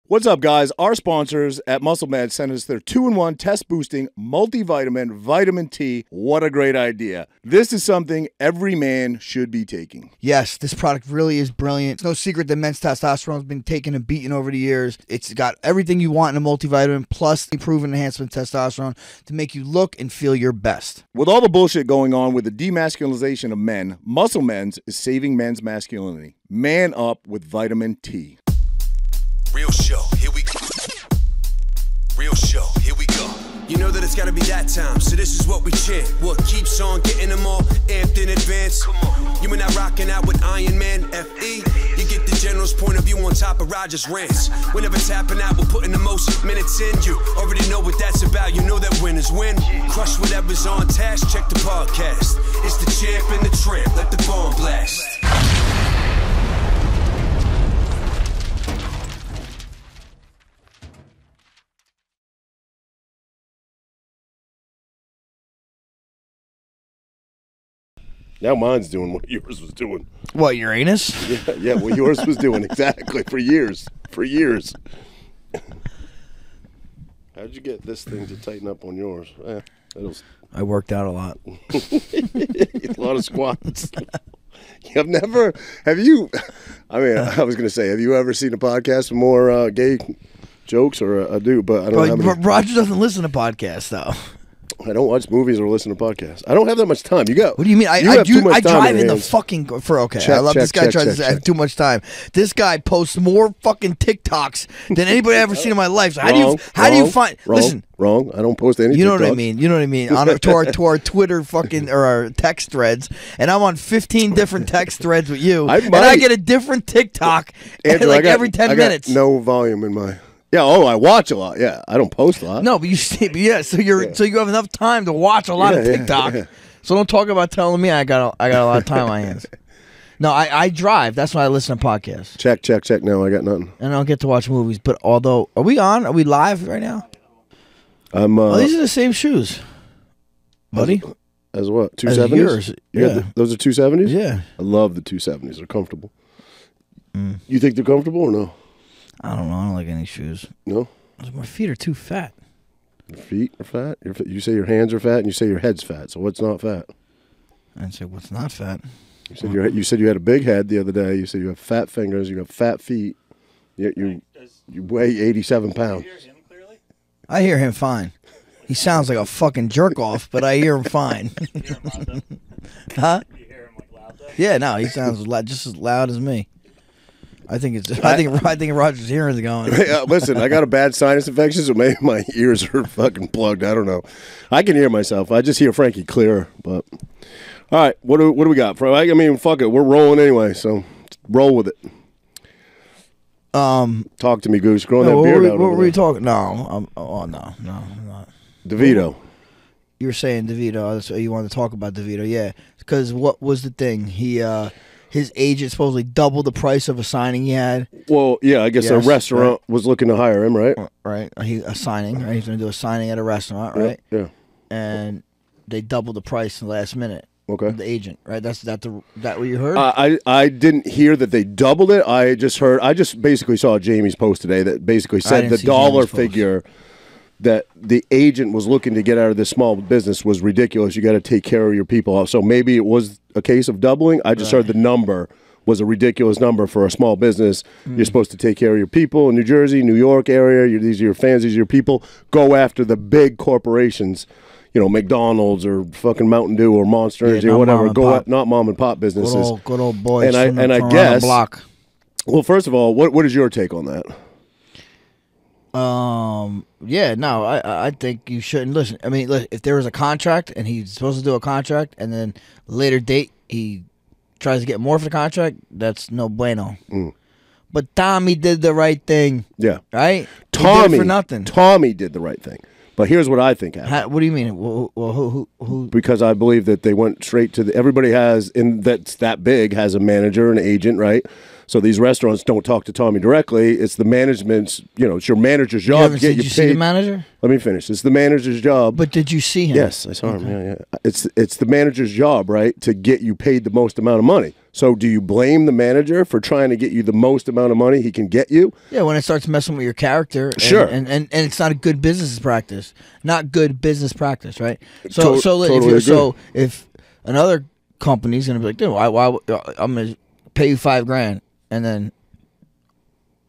What's up, guys? Our sponsors at MuscleMed sent us their 2-in-1 test-boosting multivitamin, Vitamin T. What a great idea. This is something every man should be taking. Yes, this product really is brilliant. It's no secret that men's testosterone has been taken and beaten over the years. It's got everything you want in a multivitamin, plus the proven enhancement of testosterone to make you look and feel your best. With all the bullshit going on with the demasculinization of men, MuscleMeds is saving men's masculinity. Man up with Vitamin T. Real show, here we go. Real show, here we go. You know that it's gotta be that time, so this is what we chant. What keeps on getting them all amped in advance? Come on. You and I rocking out with Iron Man, FE. You get the general's point of view on top of Roger's rants. Whenever tapping out, we're putting the most minutes in. You already know what that's about, you know that winners win. Crush whatever's on task, check the podcast. It's the champ and the tramp, let the bomb blast. Now mine's doing what yours was doing. What, Uranus? Yeah, what yours was doing, exactly, for years. For years. How'd you get this thing to tighten up on yours? I worked out a lot. A lot of squats. I mean, I was going to say, have you ever seen a podcast with more gay jokes, or I do, but I don't know. But Roger doesn't listen to podcasts, though. I don't watch movies or listen to podcasts. I don't have that much time. You go. What do you mean? I drive in the fucking Check, I love this guy. check. I have too much time. This guy posts more fucking TikToks than anybody I've ever seen in my life. So how do you find? Listen, wrong. I don't post any. You know TikToks. what I mean? You know what I mean? To our Twitter fucking or our text threads, and I'm on 15 different text threads with you, and I get a different TikTok Andrew, every 10 minutes. No volume in my. Yeah, I watch a lot. Yeah, I don't post a lot. No, but so you have enough time to watch a lot of TikTok. Yeah. So don't talk about telling me I got a lot of time on my hands. No, I drive. That's why I listen to podcasts. Check. No, I got nothing. And I don't get to watch movies. But although, are we on? Are we live right now? These are the same shoes, buddy. As what? 270s? Yeah. Those are 270s? Yeah. I love the 270s. They're comfortable. You think they're comfortable or no? I don't know. I don't like any shoes. No? My feet are too fat. Your feet are fat? You say your hands are fat, and you say your head's fat. So what's not fat? I didn't say what's not fat. You said you had a big head the other day. You said you have fat fingers. You have fat feet. You weigh 87 pounds. Do you hear him clearly? I hear him fine. He sounds like a fucking jerk off, but I hear him fine. You hear him loud though? Huh? You hear him like loud though? Yeah, no, he sounds just as loud as me. I think Roger's hearing is going. Listen, I got a bad sinus infection, so maybe my ears are fucking plugged. I don't know. I can hear myself. I just hear Frankie clearer. But all right, what do we got? I mean, fuck it, we're rolling anyway, so roll with it. Talk to me, Goose. Growing that beard out. What were we talking? No, no, I'm not. DeVito. You were saying DeVito. So you wanted to talk about DeVito, yeah? Because what was the thing? His agent supposedly doubled the price of a signing he had. Well, yeah, I guess a restaurant was looking to hire him, right? Right. A signing, right? He's going to do a signing at a restaurant, right? Yeah. And they doubled the price in the last minute. Okay. The agent, right? That what you heard? I didn't hear that they doubled it. I just basically saw Jamie's post today that basically said the dollar figure that the agent was looking to get out of this small business was ridiculous. You got to take care of your people. So maybe it was a case of doubling. I just heard the number was a ridiculous number for a small business. You're supposed to take care of your people in New Jersey, New York area. These are your fans. These are your people. Go after the big corporations, McDonald's or fucking Mountain Dew or Monster Energy or whatever. Not mom and pop businesses. Good old boys. And I guess. Well, first of all, what is your take on that? Yeah, no, I think you shouldn't listen. I mean, if there was a contract and he's supposed to do a contract and then later date he tries to get more for the contract, that's no bueno. But Tommy did the right thing. Yeah. Right? Tommy did it for nothing. Tommy did the right thing. But here's what I think happened. What do you mean? Well, who? Because I believe that they went straight to everybody has that's that big has a manager, an agent, right? So these restaurants don't talk to Tommy directly. It's the management's, it's your manager's job to get you paid. Did you see the manager? Let me finish. It's the manager's job. But did you see him? Yes, I saw him. Yeah. It's the manager's job, right, to get you paid the most amount of money. So do you blame the manager for trying to get you the most amount of money he can get you? Yeah, when it starts messing with your character, Sure, and it's not a good business practice, not good business practice, right? Totally So if another company's gonna be like, dude, why I'm gonna pay you $5,000, and then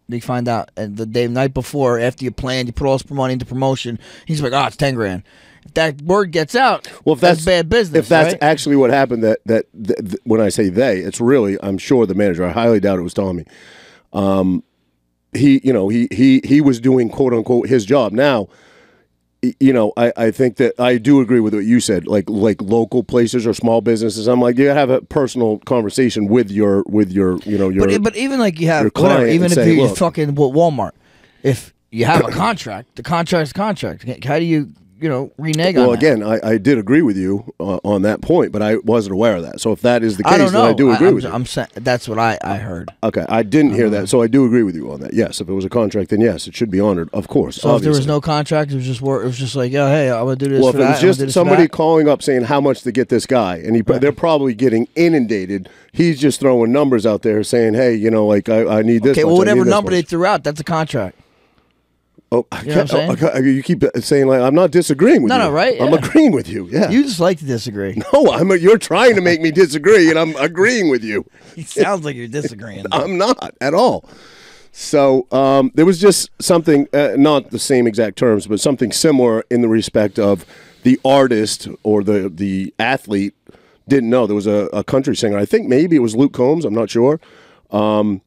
they find out and the night before, after you planned, you put all this money into promotion, he's like, it's $10,000. If that word gets out, well, if that's bad business. If that's right? actually what happened, that when I say they, it's really, I'm sure the manager. I highly doubt it was Tommy. He was doing quote unquote his job. Now, I think that I do agree with what you said. Like local places or small businesses, I'm like, you gotta have a personal conversation with your But even like you have whatever, even if say, you're look, fucking Walmart, if you have a contract, the contract's a contract. How do you renege on that? Well, again, I did agree with you on that point, but I wasn't aware of that. So if that is the case, I don't know. then I do agree with you. I'm saying that's what I heard. Okay, I didn't hear that, so I do agree with you on that. Yes, if it was a contract, then yes, it should be honored, of course. So if there was no contract, it was just like, yeah, hey, I'm gonna do this. Well, for if it that, was just somebody calling up saying how much to get this guy, and they're probably getting inundated. He's just throwing numbers out there saying, hey, I need this. Okay, well, whatever number they much. threw out, that's a contract. Oh, you know what I'm saying? You keep saying like I'm not disagreeing with you. No, right? I'm agreeing with you. Yeah. You just like to disagree. No, you're trying to make me disagree, and I'm agreeing with you. It sounds like you're disagreeing. I'm not at all. So there was just something, not the same exact terms, but something similar in the respect of the artist or the athlete didn't know. There was a country singer. I think maybe it was Luke Combs. I'm not sure. A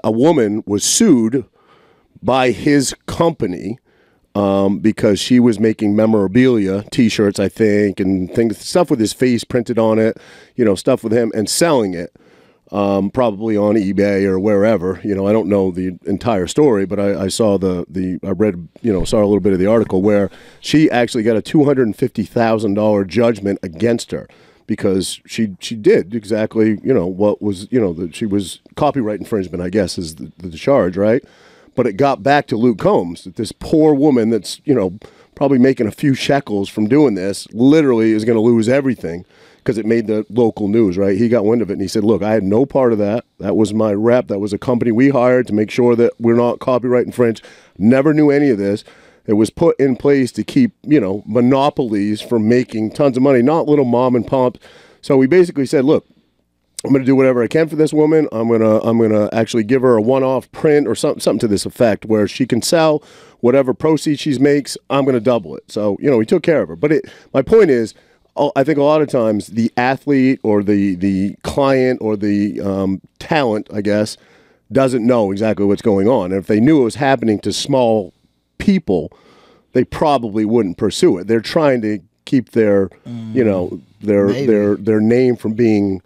woman was sued by his company because she was making memorabilia, T-shirts, I think, and stuff with his face printed on it, stuff with him, and selling it probably on eBay or wherever. I don't know the entire story, but I saw I read, saw a little bit of the article where she actually got a $250,000 judgment against her because she did exactly, what was, she was copyright infringement, I guess, is the charge, right? But it got back to Luke Combs, that this poor woman that's, probably making a few shekels from doing this, literally is going to lose everything because it made the local news, right? He got wind of it and he said, look, I had no part of that. That was my rep. That was a company we hired to make sure that we're not copyright infringed. Never knew any of this. It was put in place to keep, monopolies from making tons of money, not little mom and pop. So we basically said, look, I'm going to do whatever I can for this woman. I'm gonna actually give her a one-off print or something to this effect where she can sell whatever proceeds she makes. I'm going to double it. So we took care of her. But my point is, I think a lot of times the athlete or the client or the talent, I guess, doesn't know exactly what's going on. And if they knew it was happening to small people, they probably wouldn't pursue it. They're trying to keep their their name from being.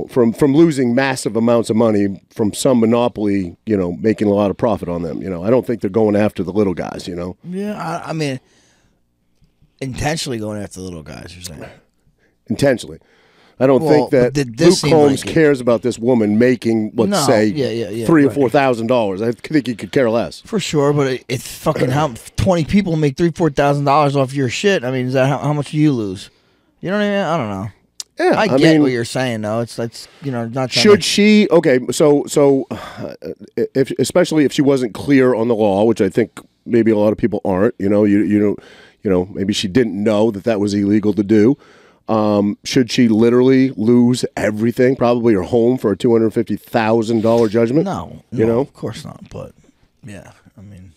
From losing massive amounts of money from some monopoly, making a lot of profit on them. I don't think they're going after the little guys, Yeah, I mean, intentionally going after the little guys, you're saying? Intentionally. I don't think that Luke Combs cares about this woman making, let's say, $3,000 or $4,000. I think he could care less. For sure, but it's fucking how 20 people make $3,000 or $4,000 off your shit. I mean, is that how much do you lose? You know what I mean? I don't know. Yeah, I get what you're saying, though. It's not. Should she? Okay, so especially if she wasn't clear on the law, which I think maybe a lot of people aren't. Maybe she didn't know that was illegal to do. Should she literally lose everything, probably her home, for a $250,000 judgment? No, of course not. But yeah, I mean,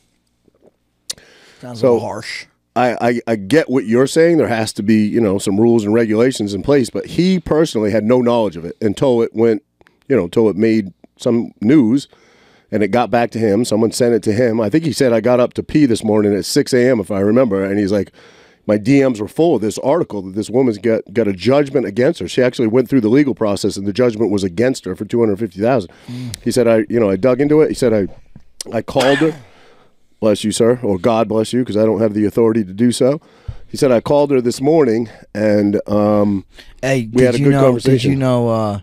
sounds a little harsh. I get what you're saying. There has to be, some rules and regulations in place, but he personally had no knowledge of it until it went, until it made some news and it got back to him. Someone sent it to him. I think he said, I got up to pee this morning at 6 a.m. if I remember. And he's like, my DMs were full of this article that this woman's got a judgment against her. She actually went through the legal process and the judgment was against her for $250,000. He said, I dug into it. He said, I called her. Bless you, sir, or God bless you, because I don't have the authority to do so. He said, I called her this morning, and we had a good conversation. Did you know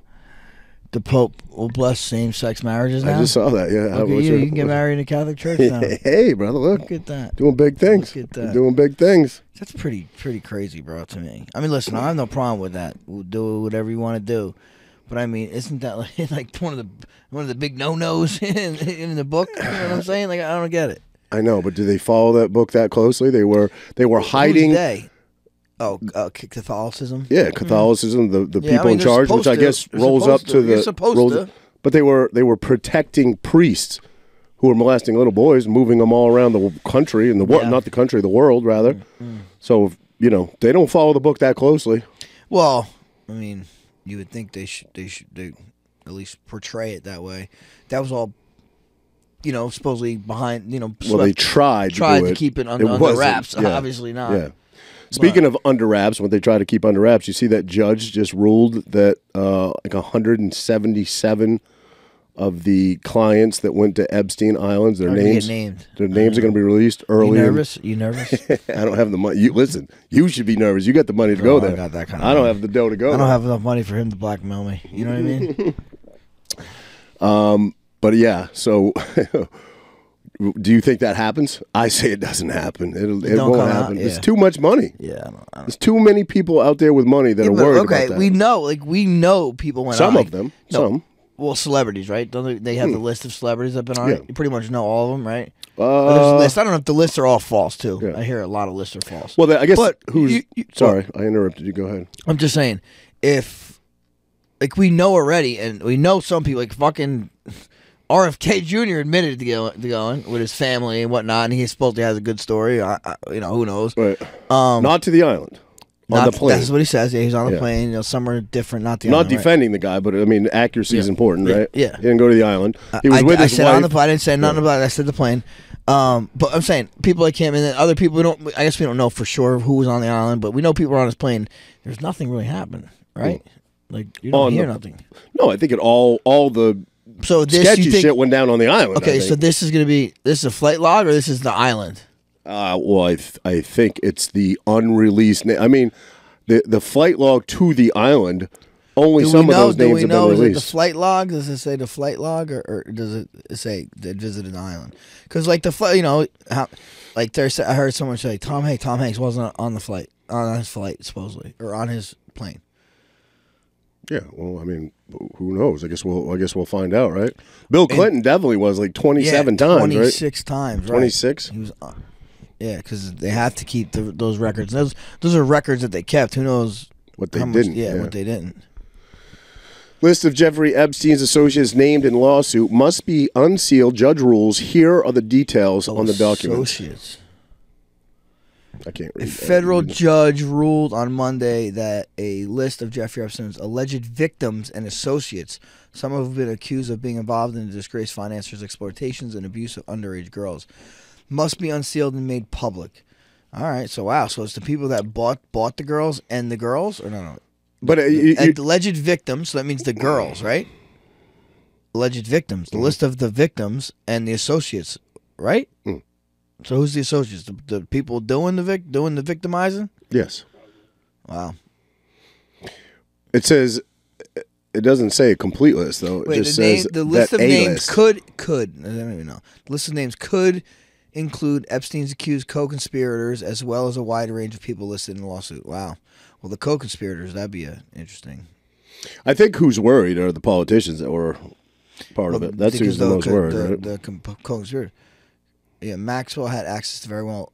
the Pope will bless same-sex marriages now? I just saw that, yeah. You can get married in a Catholic church now. Hey, brother, look at that. Doing big things. Look at that. Doing big things. That's pretty crazy, bro, to me. I mean, listen, I have no problem with that. We'll do whatever you want to do. But I mean, isn't that like one of the big no-nos in the book? You know what I'm saying? Like, I don't get it. I know, but do they follow that book that closely? They were hiding. Who's they? Oh, Catholicism. Yeah, Catholicism. The people in charge, which I guess rolls up to the. You're supposed to. But they were protecting priests who were molesting little boys, moving them all around the country and not the country, the world rather. Mm-hmm. So they don't follow the book that closely. Well, I mean, you would think they should at least portray it that way. That was all, supposedly behind. Well, they tried to keep it under wraps. Yeah. Obviously not. Yeah. Speaking of under wraps, what they try to keep under wraps, you see that judge just ruled that like 177 of the clients that went to Epstein Islands, their names are going to be released early. You nervous? I don't have the money. Listen, you should be nervous. You got the money to go there. I got that kind of I don't have the dough to go. I don't have enough money for him to blackmail me. You know what I mean? But yeah, so. Do you think that happens? I say it doesn't happen. It won't happen. It's too much money. Yeah, I don't. There's too many people out there with money that are worried about that. We know people went some on. Of them. Some. Well, celebrities, right? Don't they have the list of celebrities that have been on it? You pretty much know all of them, right? There's a list. I don't know if the lists are all false, too. Yeah. I hear a lot of lists are false. Well, I guess but who's... sorry, I interrupted you. Go ahead. I'm just saying, if... Like, we know already, and we know some people, like fucking... RFK Jr. admitted to going with his family and whatnot, and he supposedly has a good story. Who knows? Right. Not to the island. On the plane. That's what he says. Yeah, he's on the plane. Somewhere different, not the island. Not defending the guy, but I mean, accuracy is important, right? Yeah. He didn't go to the island. He was with his wife. On the plane. I didn't say nothing about it. I said the plane. But I'm saying people like him and then other people. I guess we don't know for sure who was on the island, but we know people were on his plane. There's nothing really happened, right? Like you don't hear nothing. No, I think all the. So this sketchy shit went down on the island. Okay, so this is a flight log or this is the island? Well, I think it's the unreleased. I mean, the flight log to the island. Only some of those names have been released. Is it the flight log? Does it say the flight log, or does it say they visited an island? Because like the flight, I heard someone say Tom Hanks wasn't on his flight supposedly, or on his plane. Yeah, well, I mean, who knows? I guess we'll find out, right? Bill Clinton definitely was like 27 times, 26 times, right? 26. He was, because they have to keep those records. Those are records that they kept. Who knows what they didn't? What they didn't. List of Jeffrey Epstein's associates named in lawsuit must be unsealed. Judge rules. Here are the details on the document. Associates. I can't read. A federal judge ruled on Monday that a list of Jeffrey Epstein's alleged victims and associates, some of whom have been accused of being involved in the disgraced financiers' exploitations and abuse of underage girls, must be unsealed and made public. All right, so wow, so it's the people that bought the girls and the girls, or no? But alleged victims, so that means the girls, right? Alleged victims, the list of the victims and the associates, right? Mm. So who's the associates? The people doing the victimizing? Yes. Wow. It says it doesn't say a complete list though. It just says the list of names could I don't even know. The list of names could include Epstein's accused co-conspirators as well as a wide range of people listed in the lawsuit. Wow. Well, the co-conspirators, that'd be interesting. I think who's worried are the politicians that were part of it. That's who's the most worried, right? The co-conspirators. Yeah, Maxwell had access to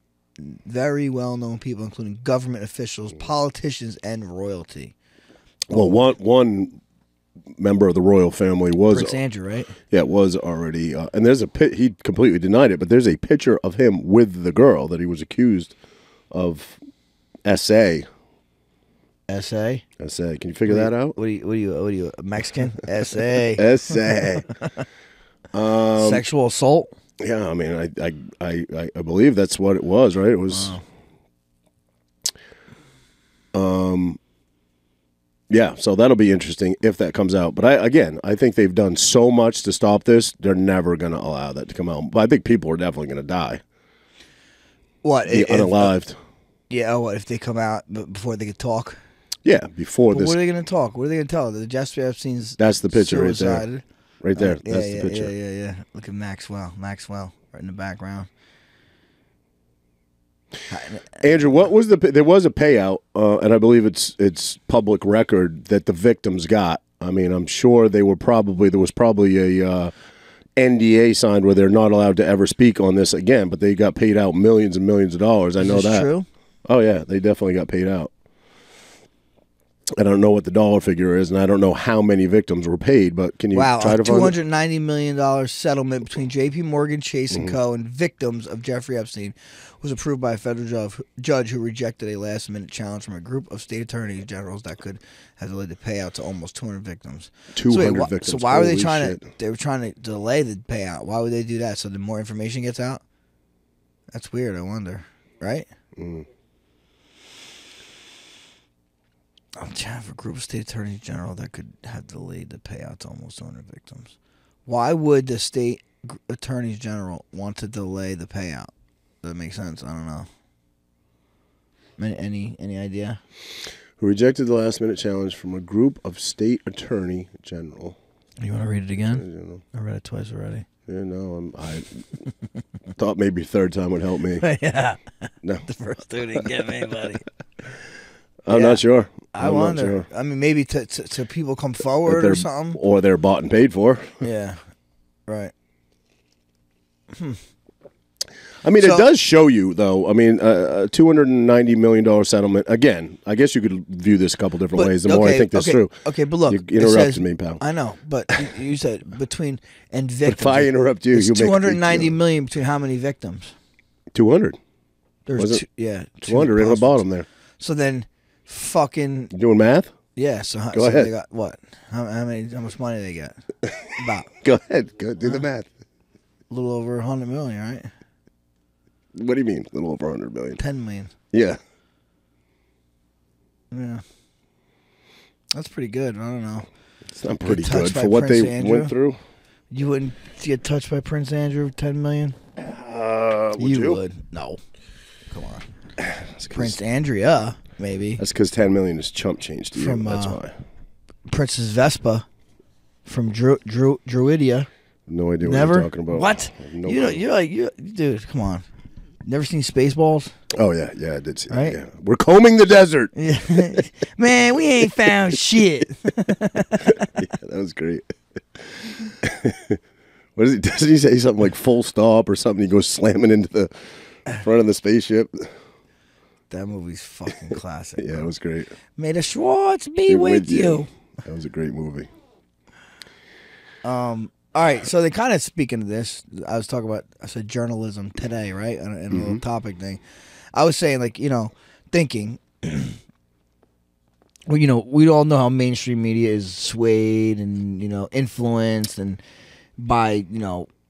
very well-known people, including government officials, politicians, and royalty. Well, one member of the royal family was Prince Andrew, right? Yeah, was already, and there's he completely denied it, but there's a picture of him with the girl that he was accused of. SA. Can you figure that out? What are you, Mexican? SA. Sexual assault. Yeah, I mean, I believe that's what it was, right? It was. Wow. Yeah, so that'll be interesting if that comes out. But I think they've done so much to stop this. They're never going to allow that to come out. But I think people are definitely going to die. What? Be unalived. What if they come out before they could talk? Yeah, before this. What are they going to talk? What are they going to tell? The Jeffrey Epstein's. That's the picture suicided. right there. Right there. That's the picture. Yeah. Look at Maxwell right in the background. Andrew, what was there was a payout, and I believe it's public record that the victims got. I mean, I'm sure there was probably a NDA signed where they're not allowed to ever speak on this again, but they got paid out millions and millions of dollars. I know that. True? Oh, yeah, they definitely got paid out. I don't know what the dollar figure is, and I don't know how many victims were paid, but can you try to find it? $290 million settlement between J.P. Morgan Chase & Co. and victims of Jeffrey Epstein was approved by a federal judge who rejected a last-minute challenge from a group of state attorneys generals that could have delayed the payout to almost 200 victims. 200 victims. So why were they trying to? They were trying to delay the payout. Why would they do that? So the more information gets out. That's weird. I wonder. Right? Mm. I'm trying for a group of state attorneys general that could have delayed the payout to almost 200 victims. Why would the state attorneys general want to delay the payout? Does that make sense? I don't know. Any idea? Who rejected the last-minute challenge from a group of state attorney general. You want to read it again? I read it twice already. Yeah, no, I thought maybe third time would help me. Yeah. No. The first two didn't get me, buddy. I'm not sure. I wonder. Sure. I mean, maybe to people come forward or something. Or they're bought and paid for. Yeah. Right. I mean, it does show you, though. I mean, a $290 million settlement. Again, I guess you could view this a couple different ways. The more I think this through. Okay, but look. You interrupted me, pal. I know, but you said between and victims. If I interrupt you, you make $290 million between how many victims? 200. There's 200 in the bottom there. So then, fucking. You doing math? Yeah. So go ahead. They got what? How much money they got? About. Go ahead. Go do the math. A little over 100 million, right? What do you mean, a little over 100 million? 10 million. Yeah. Yeah. That's pretty good. I don't know. It's not pretty good for what they went through. You wouldn't get touched by Prince Andrew 10 million? Would you? Would. No. Come on. Prince Andrea, maybe. That's because 10 million is chump change to you. That's why. Princess Vespa from Druidia. No idea what Never? you're talking about. What? No dude, come on. Never seen Spaceballs? Oh, yeah, I did see right? that. Yeah. We're combing the desert. Yeah. Man, we ain't found shit. Yeah, that was great. What is it? Doesn't he say something like full stop or something? He goes slamming into the front of the spaceship. That movie's fucking classic. Yeah, it was great. May the Schwartz be with you. That was a great movie. All right, so they kind of, speaking of this, I said journalism today, right? In a little topic thing. I was saying, thinking, well, we all know how mainstream media is swayed and, influenced and by,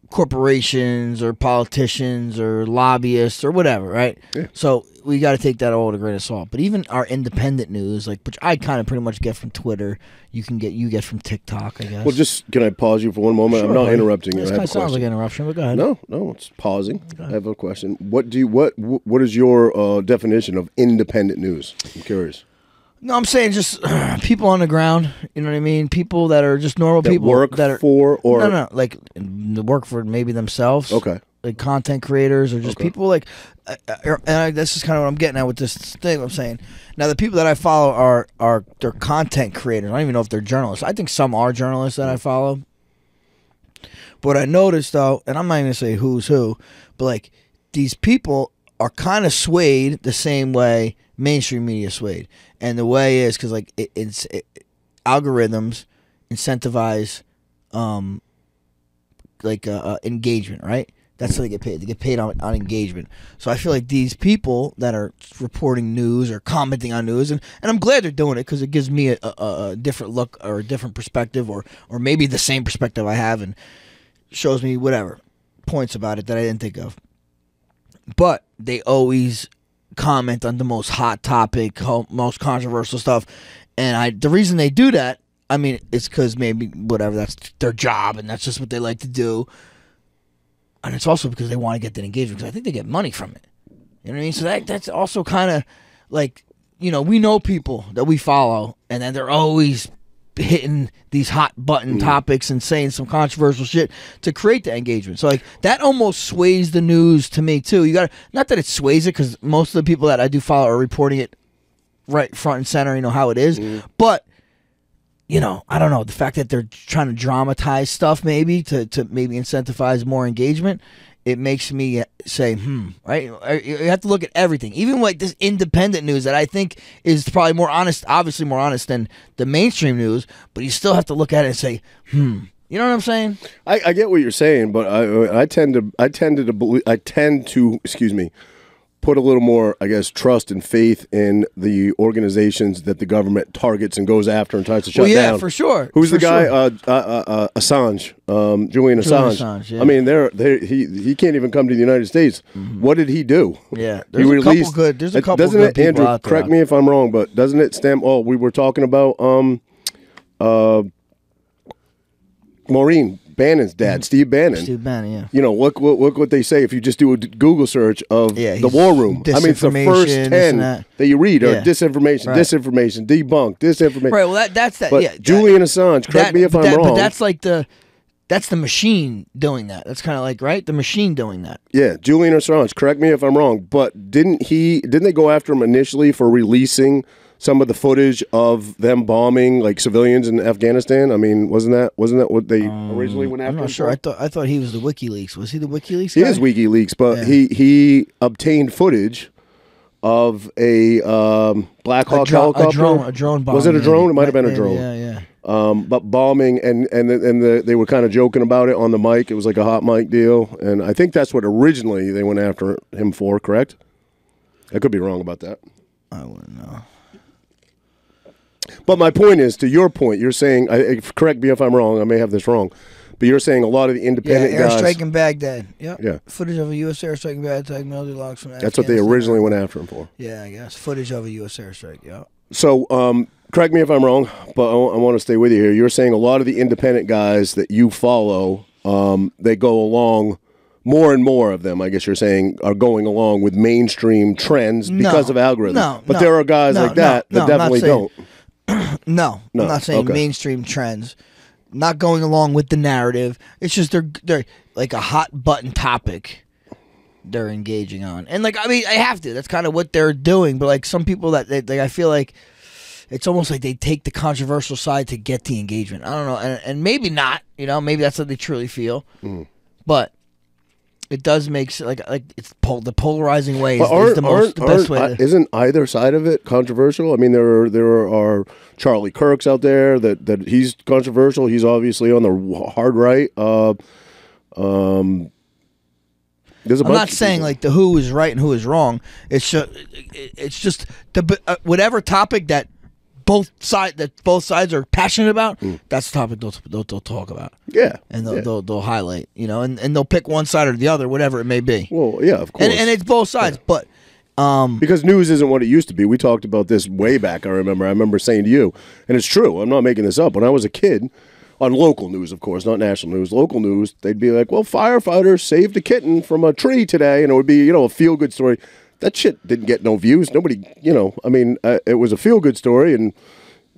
corporations or politicians or lobbyists or whatever, right? Yeah. So we got to take that all with a grain of salt. But even our independent news, which I kind of pretty much get from Twitter, you get from TikTok, I guess. Well, can I pause you for one moment? Sure, I'm not interrupting you. This kind of sounds like an interruption, but go ahead. No, it's pausing. I have a question. What is your definition of independent news? I'm curious. No, I'm saying just people on the ground. You know what I mean? People that are just normal people work that are for or like work for maybe themselves. Okay, like content creators or just people this is kind of what I'm getting at with this thing. I'm saying now the people that I follow they're content creators. I don't even know if they're journalists. I think some are journalists that I follow. But what I noticed though, and I'm not even gonna say who's who, but these people are kind of swayed the same way mainstream media swayed. And the way is because algorithms incentivize engagement, right? That's how they get paid. They get paid on engagement. So I feel like these people that are reporting news or commenting on news, and I'm glad they're doing it because it gives me a different look or a different perspective or maybe the same perspective I have and shows me whatever points about it that I didn't think of. But they always comment on the most hot topic, most controversial stuff, and the reason they do that, I mean, it's because maybe whatever, that's their job and that's just what they like to do, and it's also because they want to get that engagement because I think they get money from it. You know what I mean? So that's also kind of we know people that we follow, and then they're always hitting these hot button topics and saying some controversial shit to create the engagement. So that almost sways the news to me too. You got not that it sways it because most of the people that I do follow are reporting it right front and center. You know how it is, but you know, I don't know, the fact that they're trying to dramatize stuff maybe to maybe incentivize more engagement, it makes me say, right? You have to look at everything. Even like this independent news that I think is probably more honest, obviously more honest than the mainstream news, but you still have to look at it and say, You know what I'm saying? I get what you're saying, but I tend to put a little more, I guess, trust and faith in the organizations that the government targets and goes after and tries to shut down. Yeah, for sure. Who's the guy? Assange, Julian Assange. Yeah. I mean, he can't even come to the United States. What did he do? Yeah, there's a couple good. There's a couple doesn't good it, people Andrew? out there. Correct me if I'm wrong, but doesn't it stem? Oh, we were talking about Maureen Bannon's dad, Steve Bannon. Steve Bannon, yeah. You know, look what they say if you just do a Google search of the War Room. I mean, it's the first 10 that you read are disinformation, disinformation, debunk, disinformation. Right. Well, that's that. But Yeah, Julian Assange. Correct me if I'm wrong. But that's like that's the machine doing that. That's kind of like the machine doing that. Yeah, Julian Assange. Correct me if I'm wrong. But didn't they go after him initially for releasing some of the footage of them bombing like civilians in Afghanistan? I mean, wasn't that what they originally went after? I'm not sure. I thought he was the WikiLeaks. Was he the WikiLeaks guy? He is WikiLeaks, but he obtained footage of a Black Hawk helicopter. A drone bomb. Was it a drone? It might have been a drone. Yeah. But bombing and they were kind of joking about it on the mic. It was like a hot mic deal, and I think that's what originally they went after him for. Correct? I could be wrong about that. I wouldn't know. But my point is, to your point, you're saying, correct me if I'm wrong, I may have this wrong, but you're saying a lot of the independent guys... airstrike in Baghdad. Yep. Yeah. Footage of a U.S. airstrike in Baghdad, military logs from That's what they originally went after him for. Yeah, I guess. Footage of a U.S. airstrike, yeah. So, correct me if I'm wrong, but I want to stay with you here. You're saying a lot of the independent guys that you follow, they go along... More and more of them, I guess you're saying, are going along with mainstream trends because of algorithms. But there are guys like that that definitely don't. No, I'm not saying mainstream trends. Not going along with the narrative. It's just they're like a hot button topic they're engaging on. And like, I mean, I have to. That's kind of what they're doing. But like some people that I feel like it's almost like they take the controversial side to get the engagement. I don't know. And maybe not, you know, maybe that's what they truly feel. But it does make like it's the polarizing way is the best way. Isn't either side of it controversial? I mean, there are Charlie Kirks out there that he's controversial. He's obviously on the hard right. There's a I'm not saying like the who is right and who is wrong. It's just the whatever topic that both sides are passionate about. That's the topic they'll talk about. Yeah, and they'll highlight, you know, and they'll pick one side or the other, whatever it may be. Well, yeah, of course, and it's both sides, but because news isn't what it used to be. We talked about this way back. I remember saying to you, and it's true. I'm not making this up. When I was a kid, on local news, of course, not national news, local news, they'd be like, "Well, firefighters saved a kitten from a tree today," and it would be, you know, a feel good story. That shit didn't get no views. Nobody, you know, I mean, it was a feel-good story, and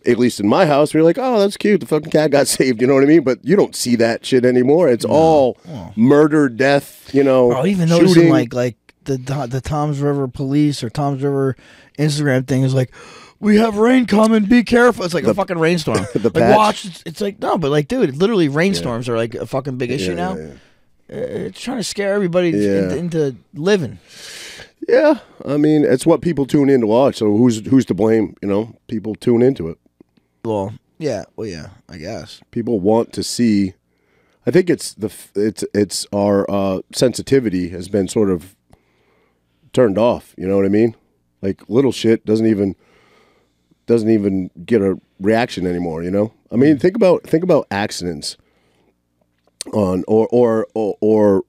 at least in my house, we were like, oh, that's cute. The fucking cat got saved, you know what I mean? But you don't see that shit anymore. It's all murder, death, you know, I'll even noticing like the Toms River police or Toms River Instagram thing is like, we have rain coming, be careful. It's like a fucking rainstorm. Watch, it's like, no, but like, dude, literally rainstorms are like a fucking big issue now. Yeah. It's trying to scare everybody into living. Yeah, I mean, it's what people tune in to watch. So who's to blame? You know, people tune into it. Well, yeah, I guess people want to see. I think it's our sensitivity has been sort of turned off. You know what I mean? Like little shit doesn't even get a reaction anymore. You know? I mean, think about accidents on or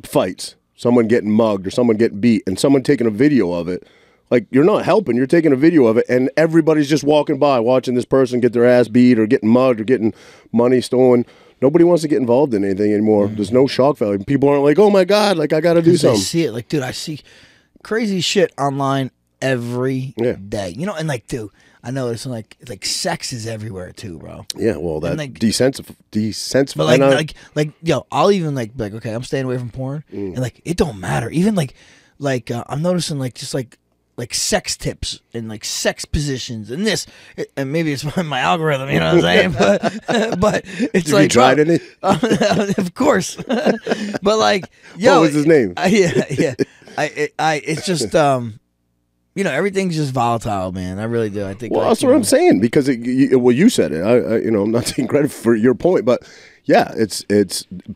fights. Someone getting mugged or someone getting beat and someone taking a video of it. Like, you're not helping. You're taking a video of it, and everybody's just walking by watching this person get their ass beat or getting mugged or getting money stolen. Nobody wants to get involved in anything anymore. There's no shock value. People aren't like, oh, my God, like, I got to do something. I see it. Like, dude, I see crazy shit online every day. You know, and, like, dude, I know it's like sex is everywhere, too, bro. Yeah, well, that desensitized. But, like, yo, I'll even, like, okay, I'm staying away from porn, and, like, it don't matter. Even, like I'm noticing, like, just, like, like sex tips and like sex positions and this, and maybe it's my algorithm, you know what I'm saying? But it's Did like you tried any? of course. But like, yo, what was his name? Yeah. It's just you know, everything's just volatile, man. I really do. I think. Well, like, that's what I'm saying, because you said it. I you know, I'm not taking credit for your point, but yeah, it's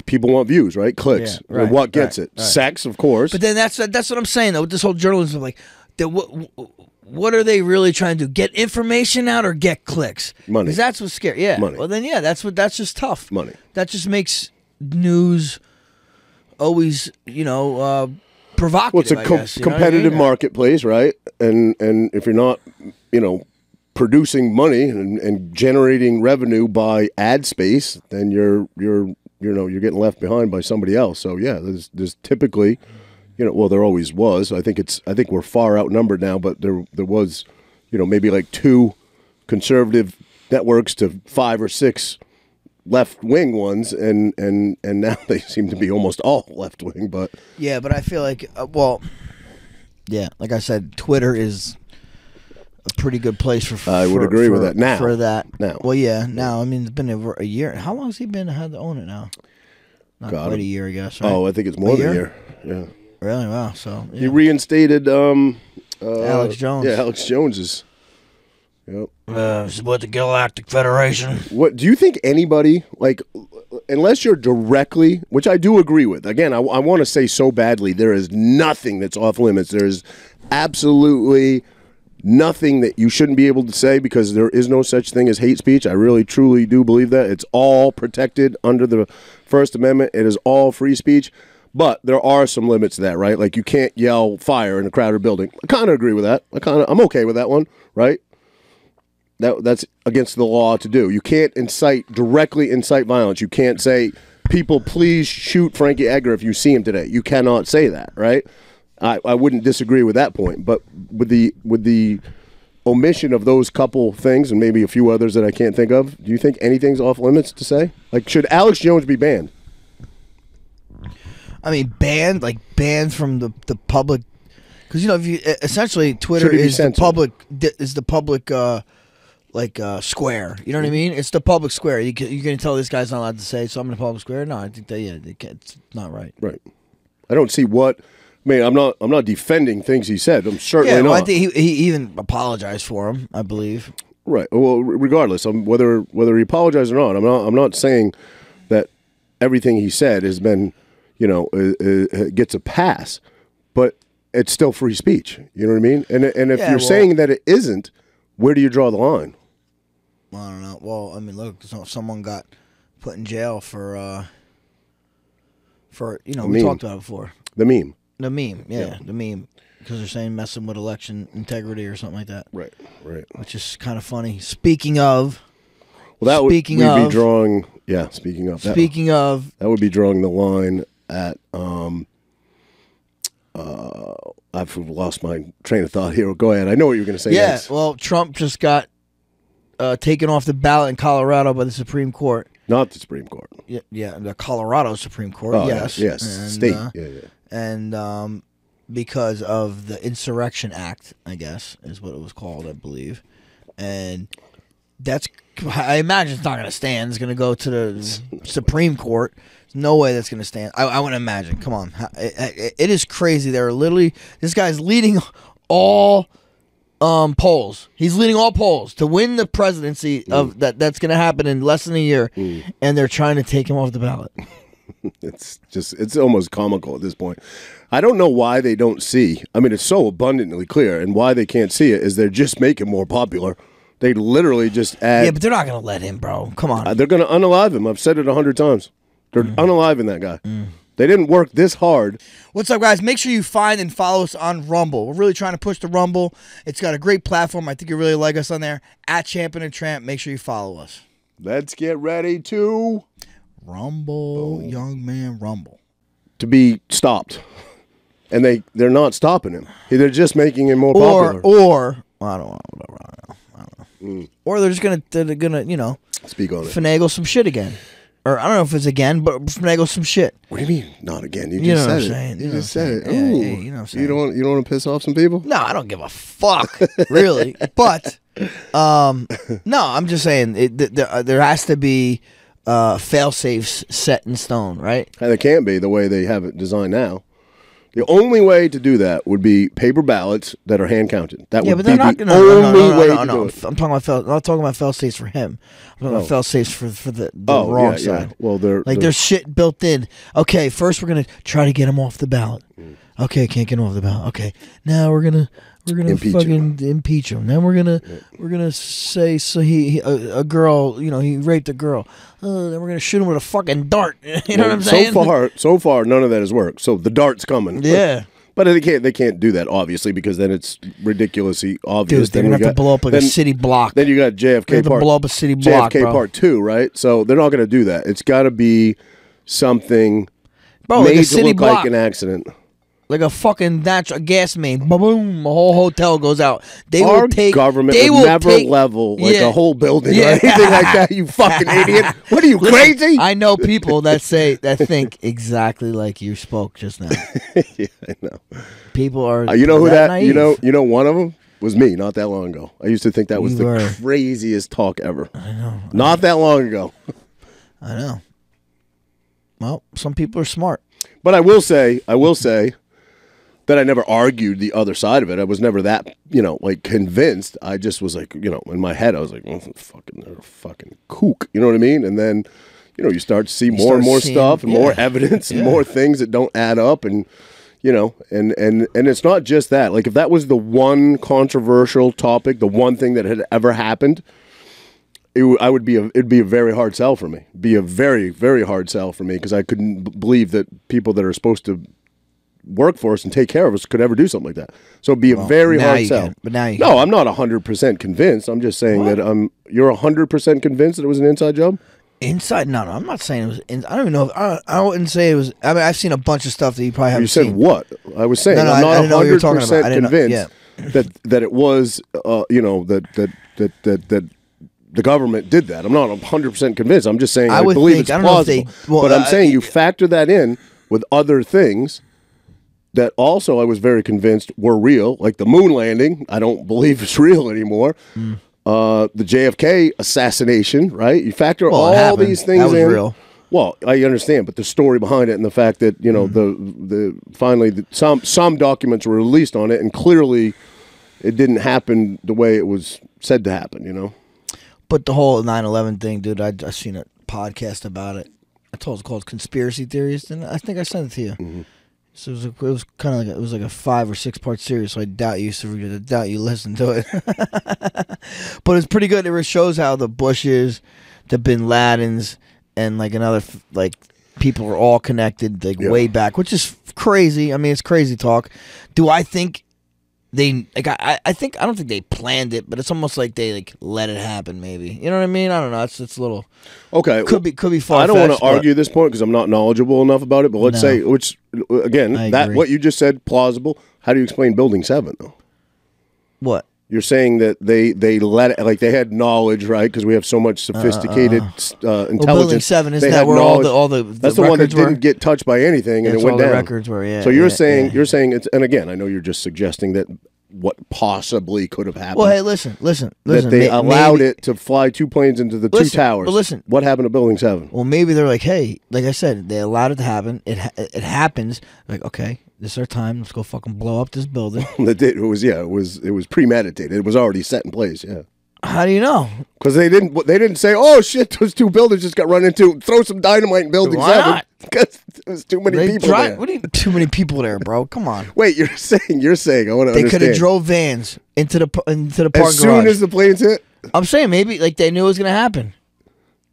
people want views, right? Clicks. Yeah, right, and what gets it? right. Sex, of course. But then that's what I'm saying though. With this whole journalism, like, what are they really trying to do? Get information out or get clicks? Money. Because that's what's scary. Yeah. Money. Well, then that's just tough. Money. That just makes news always, you know, provocative. Well, it's a competitive marketplace, right? And if you're not, you know, producing money and generating revenue by ad space, then you're getting left behind by somebody else. So yeah, there's typically, you know, well, there always was. I think we're far outnumbered now, but there was, you know, maybe like 2 conservative networks to 5 or 6 left-wing ones, and now they seem to be almost all left-wing. But yeah, but I feel like yeah, like I said, Twitter is a pretty good place for. I would agree with that now. For that now, well, yeah, now. I mean, it's been over a year. How long has he had to own it now? Not quite a year, I guess. Right? Oh, I think it's more than a year. Yeah. Really? Wow. So yeah. He reinstated Alex Jones. Yeah, Alex Jones is. Yep. With the Galactic Federation. What do you think anybody, like, unless you're directly, which I do agree with. Again, I want to say so badly, there is nothing that's off limits. There is absolutely nothing that you shouldn't be able to say, because there is no such thing as hate speech. I really, truly do believe that. It's all protected under the First Amendment. It is all free speech. But there are some limits to that, right? Like, you can't yell fire in a crowded building. I kind of agree with that. I'm okay with that one, right? That's against the law to do. You can't directly incite violence. You can't say, people, please shoot Frankie Edgar if you see him today. You cannot say that, right? I wouldn't disagree with that point. But with the omission of those couple things, and maybe a few others that I can't think of, do you think anything's off limits to say? Like, should Alex Jones be banned? I mean, banned from the public, because, you know, if you essentially Twitter is the public square. You know what I mean? It's the public square. You're going to tell this guy's not allowed to say, so I'm in the public square? No, I think that, yeah, it's not right. Right. I don't see what. I mean, I'm not defending things he said. I'm certainly not. I think he even apologized for him, I believe. Right. Well, regardless, whether he apologized or not, I'm not saying that everything he said has been, you know, gets a pass, but it's still free speech. You know what I mean? And if you're saying that it isn't, where do you draw the line? I don't know. Well, I mean, look, someone got put in jail for you know, we talked about it before. The meme. The meme, yeah. The meme, because they're saying messing with election integrity or something like that. Right. Which is kind of funny. Speaking of, well, that we'd be drawing. Yeah, speaking of, that would be drawing the line at. I've lost my train of thought here. Go ahead. I know what you're going to say. Yeah. Next. Well, Trump just got taken off the ballot in Colorado by the Supreme Court. Not the Supreme Court. Yeah, the Colorado Supreme Court. Oh, yes. Yes. And, state. Yeah. And because of the Insurrection Act, I guess is what it was called, I believe. And I imagine it's not going to stand. It's going to go to the Supreme Court. There's no way that's going to stand. I wouldn't imagine. Come on. It is crazy. This guy's leading all polls. He's leading all polls to win the presidency of that's going to happen in less than a year, and they're trying to take him off the ballot. It's almost comical at this point. I don't know why they don't see. I mean, it's so abundantly clear, and why they can't see it is they're just making more popular. They literally just add. Yeah, but they're not going to let him, bro. Come on. They're going to unalive him. I've said it 100 times. They're unaliving that guy. They didn't work this hard. What's up, guys? Make sure you find and follow us on Rumble. We're really trying to push the Rumble. It's got a great platform. I think you really like us on there. At Champion and Tramp. Make sure you follow us. Let's get ready to Rumble, young man, Rumble. To be stopped. And they're not stopping him. They're just making him more popular. Or I don't know. Or they're just gonna you know, speak on it. Finagle some shit again. Or I don't know if it's again, but finagle some shit. What do you mean, not again? You You just know what said I'm it. saying. You just said it. Yeah, Ooh. yeah, you know what I'm saying. You don't want to piss off some people? No, I don't give a fuck, really. But no, I'm just saying there has to be fail safes set in stone, right? And it can't be the way they have it designed now. The only way to do that would be paper ballots that are hand counted. That would but be they're not. the No, only way to do it. I'm talking about I'm not talking about fail safes for him. I'm talking about fail safes for the wrong side. Well, There's shit built in. Okay, first we're gonna try to get him off the ballot. Okay, can't get him off the ballot. Okay, now we're gonna Impeach fucking impeach him. Then we're gonna say so he a girl, he raped a girl. Then we're gonna shoot him with a fucking dart. You know what I'm saying? So far, none of that has worked. So the dart's coming. Yeah. But they can't do that, obviously, because then it's ridiculously obvious. Dude, they're gonna have to blow up a city block. Then you got JFK Part. Blow up a city block, JFK bro. Part 2, right? So they're not gonna do that. It's got to be something Bro, made like a to city look block. like an accident. Like a fucking natural gas main, boom, a whole hotel goes out. Our government would never level like a whole building or anything like that. You fucking idiot! What are you, crazy? I know people that think exactly like you spoke just now. Yeah, I know. People are. You know who that? Naive. You know, one of them was me. Not that long ago. I used to think that was You the were. craziest talk ever. I know. Not that long ago. I know. Well, some people are smart. But I will say that I never argued the other side of it. I was never that, like convinced. I just was like, in my head, I was like, they're a fucking kook. You know what I mean? And then, you start to see more and more stuff and more evidence and more things that don't add up. And, and it's not just that. Like if that was the one controversial topic, the one thing that had ever happened, it'd be a very hard sell for me. Be a very, very hard sell for me because I couldn't believe that people that are supposed to work for us and take care of us could ever do something like that. So it'd be a very hard sell. But now you No, I'm not 100% convinced. I'm just saying that you're 100% convinced that it was an inside job? Inside? No, I'm not saying it was. I don't even know. I wouldn't say it was. I mean, I've seen a bunch of stuff that you probably haven't seen. You said what? I was saying No, I'm I didn't know not what you were talking about. 100% convinced that it was, that the government did that. I'm not 100% convinced. I'm just saying I believe it's plausible. But I'm saying you factor that in with other things that also I was very convinced were real, like the moon landing. I don't believe it's real anymore. The JFK assassination, right? You factor all these things in. That was real. Well, I understand, but the story behind it and the fact that finally some documents were released on it, and clearly it didn't happen the way it was said to happen. But the whole 9/11 thing, dude, I seen a podcast about it. I told it's called Conspiracy Theories, and I think I sent it to you. Mm-hmm. So it was kind of like a 5 or 6 part series. So I doubt you listened to it. But it's pretty good. It shows how the Bushes, the Bin Ladens, and like another people are all connected way back, which is crazy. I mean, it's crazy talk. Do I think they I don't think they planned it, but it's almost like they let it happen. Maybe, you know what I mean? I don't know. It's a little okay. Could be far-fetched. I don't want to argue this point because I'm not knowledgeable enough about it. But let's say, which again, that what you just said, plausible. How do you explain Building 7 though? What? You're saying that they let it, they had knowledge, right? Because we have so much sophisticated intelligence. Building 7 is they that had where knowledge. all the that's the one that didn't get touched by anything, and it went all down. The records were, yeah. So you're saying it's, and again, I know you're just suggesting that what possibly could have happened. Well, hey, listen. That they allowed it to fly 2 planes into the 2 towers. But listen, what happened to Building 7? Well, maybe they're like, hey, like I said, they allowed it to happen. It happens. Like, okay, this is our time. Let's go fucking blow up this building. It was premeditated. It was already set in place. Yeah. How do you know? Because they didn't say, oh shit, those 2 buildings just got run into. Throw some dynamite in Building 7. Because there's too many people there. What do you mean too many people there, bro? Come on. Wait, you're saying I want to understand. They could have drove vans into the parking garage. As soon as the planes hit? I'm saying maybe they knew it was going to happen.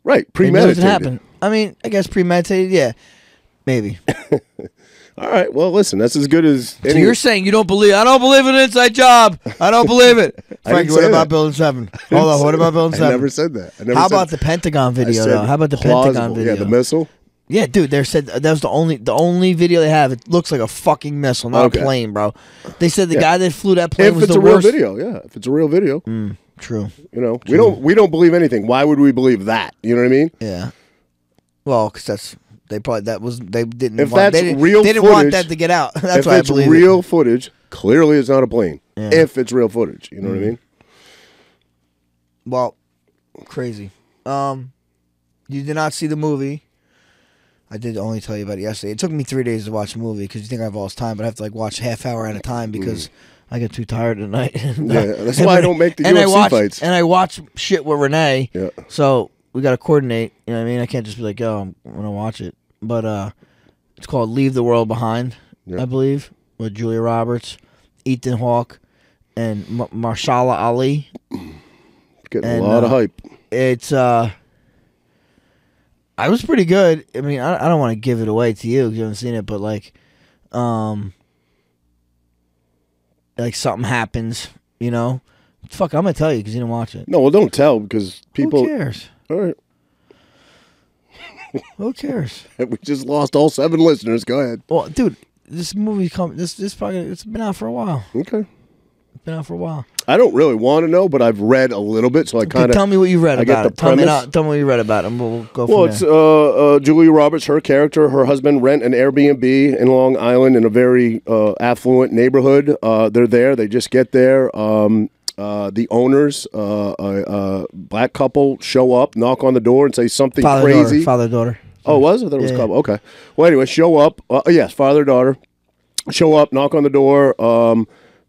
Right, premeditated. They knew it was going to happen. I mean, I guess premeditated, yeah. Maybe. All right, well, listen, that's as good as any... So you're saying I don't believe an inside job. I don't believe it. Frankie, what about Building 7? Hold on, what about Building 7? I never said that. How about the Pentagon video, though? How about the Pentagon video? Yeah, the missile? Yeah, dude, they said that was the only video they have. It looks like a fucking missile, not a plane, bro. They said the guy that flew that plane was the worst. If it's a real video, yeah. If it's a real video. True. We don't believe anything. Why would we believe that? You know what I mean? Yeah. Well, because they didn't If want, that's they didn't, real they didn't footage, want that to get out. That's if why it's I believe real footage, clearly it's not a plane. Yeah. If it's real footage, you know what I mean? Well, crazy. You did not see the movie. I did only tell you about it yesterday. It took me 3 days to watch a movie because you think I have all this time, but I have to watch half hour at a time because I get too tired at night. That's why I don't make the UFC fights. And I watch shit with Renee. Yeah. So we got to coordinate. You know what I mean? I can't just be like, yo, I'm going to watch it. But it's called Leave the World Behind, I believe, with Julia Roberts, Ethan Hawke, and Marshala Ali. Getting a lot of hype. It's I was pretty good. I mean, I don't want to give it away to you because you haven't seen it, but like something happens, you know. Fuck, I'm gonna tell you because you didn't watch it. No, well, don't tell because people. Who cares? All right. Who cares? We just lost all 7 listeners. Go ahead. Well, dude, this movie this probably it's been out for a while. Okay. It's been out for a while. I don't really want to know, but I've read a little bit, so I kind of tell me what you read about it. Tell me premise. what you read about it, and we'll go from Well, there. it's Julia Roberts, her character, her husband rent an Airbnb in Long Island in a very affluent neighborhood. They're there. They just get there. The owners, a black couple, show up, knock on the door, and say something crazy. Father-daughter. Oh, was? I thought it was a couple. Okay. Well, anyway, show up. Yes, father-daughter. Show up, knock on the door.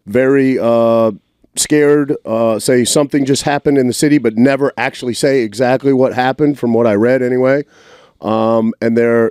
Very scared, say something just happened in the city, but never actually say exactly what happened from what I read anyway. And they're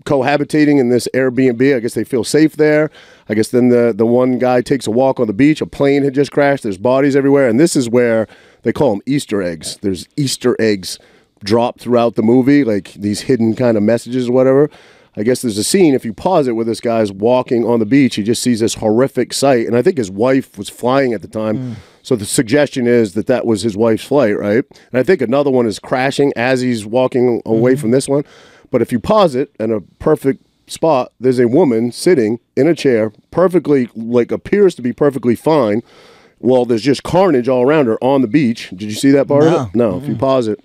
cohabitating in this Airbnb. I guess they feel safe there. I guess then the one guy takes a walk on the beach. A plane had just crashed. There's bodies everywhere. And this is where they call them Easter eggs. There's Easter eggs dropped throughout the movie, like these hidden kind of messages or whatever. I guess there's a scene, if you pause it, where this guy's walking on the beach. He just sees this horrific sight. And I think his wife was flying at the time. So the suggestion is that was his wife's flight, right? And I think another one is crashing as he's walking away from this one. But if you pause it in a perfect spot, there's a woman sitting in a chair, perfectly, appears to be perfectly fine. Well, there's just carnage all around her on the beach. Did you see that part of it? No. If you pause it.